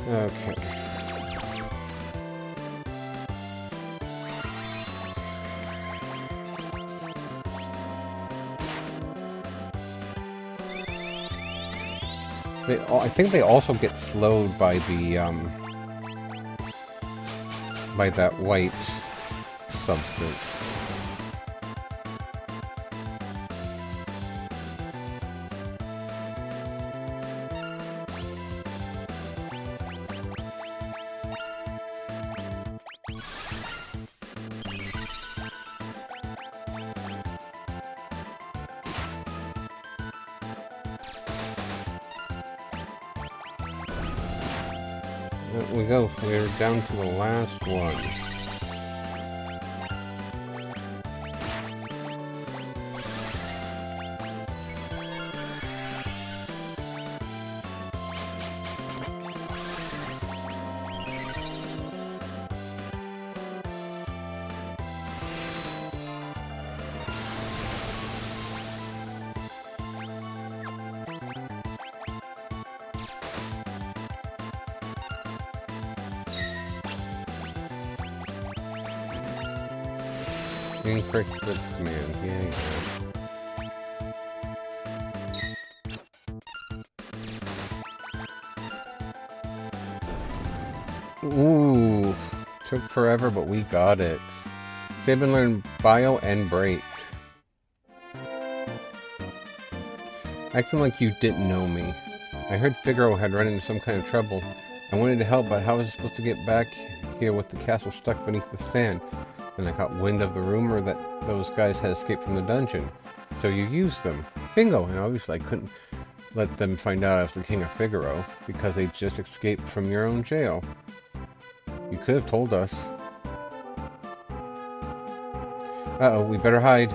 Okay. I think they also get slowed by the, by that white substance. There we go. We're down to the last one. Incorrect blitz command. Yeah. Ooh, took forever, but we got it. Save and learn bio and break. Acting like you didn't know me. I heard Figaro had run into some kind of trouble. I wanted to help, but how was I supposed to get back here with the castle stuck beneath the sand? And I caught wind of the rumor that those guys had escaped from the dungeon. So you used them. Bingo! And obviously I couldn't let them find out I was the King of Figaro, because they just escaped from your own jail. You could have told us. Uh-oh, we better hide.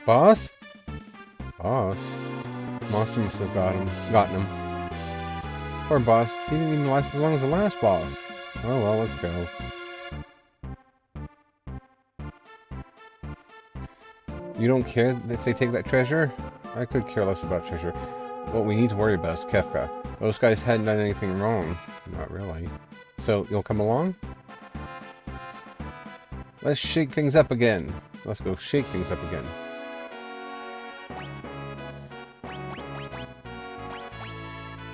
Boss? Boss? Monster must have gotten him. Poor boss. He didn't even last as long as the last boss. Oh well, let's go. You don't care if they take that treasure? I could care less about treasure. What we need to worry about is Kefka. Those guys hadn't done anything wrong. Not really. So, you'll come along? Let's shake things up again. Let's go shake things up again.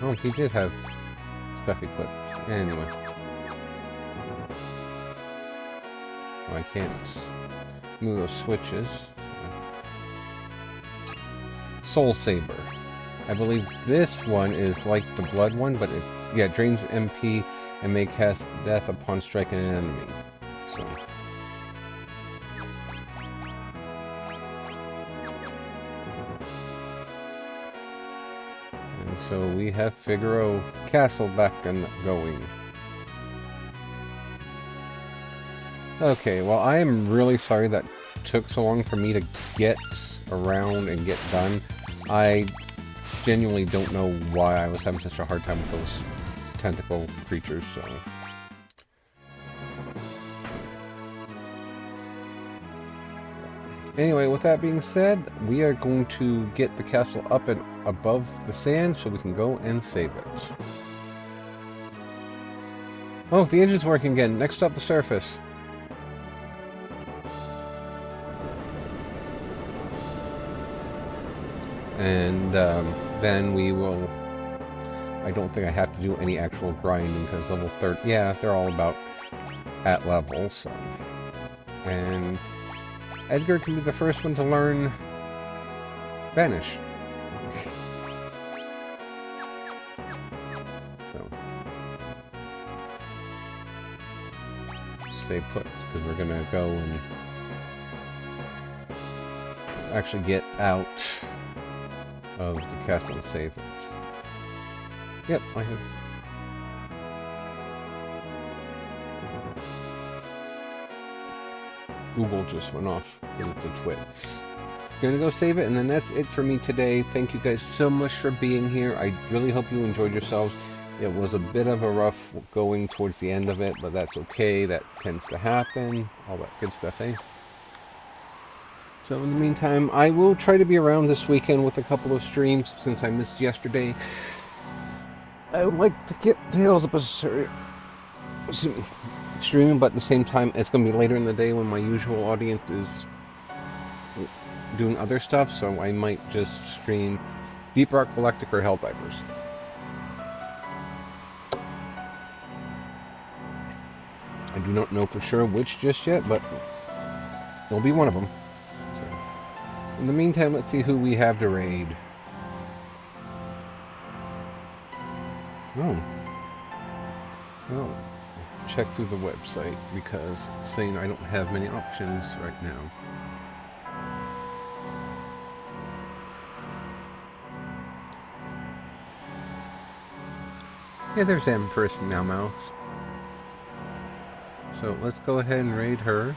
Oh, he did have stuff equipped. Anyway. Oh, I can't move those switches. Soul Saber. I believe this one is like the blood one, but it drains MP and may cast death upon striking an enemy. So. And so we have Figaro Castle back and going. Okay, well I am really sorry that took so long for me to get around and get done. I genuinely don't know why I was having such a hard time with those tentacle creatures, so. Anyway, with that being said, we are going to get the castle up and above the sand so we can go and save it. Oh, the engine's working again. Next up, the surface. And then we will... I don't think I have to do any actual grinding because level 30... Yeah, they're all about at level, so... And Edgar can be the first one to learn Vanish. So... Stay put, because we're gonna go and actually get out of the castle and save it. Yep, I have. Google just went off because it's a twit. Gonna go save it, and then that's it for me today. Thank you guys so much for being here. I really hope you enjoyed yourselves. It was a bit of a rough going towards the end of it, but that's okay. That tends to happen. All that good stuff, eh? So in the meantime, I will try to be around this weekend with a couple of streams since I missed yesterday. I would like to get Tales of Berseria streaming, but at the same time, it's going to be later in the day when my usual audience is doing other stuff, so I might just stream Deep Rock Galactic or Helldivers. I do not know for sure which just yet, but it'll be one of them. So, in the meantime, let's see who we have to raid. Oh. Well, check through the website because it's saying I don't have many options right now. Yeah, there's Empress Meow Mouse. So let's go ahead and raid her.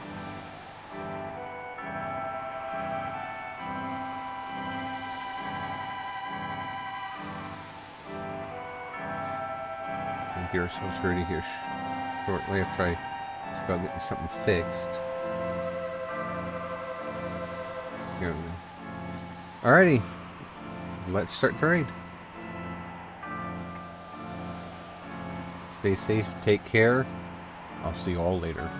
And get ourselves ready here shortly after I start getting something fixed. There we go. Alrighty, let's start the raid. Stay safe, take care. I'll see you all later.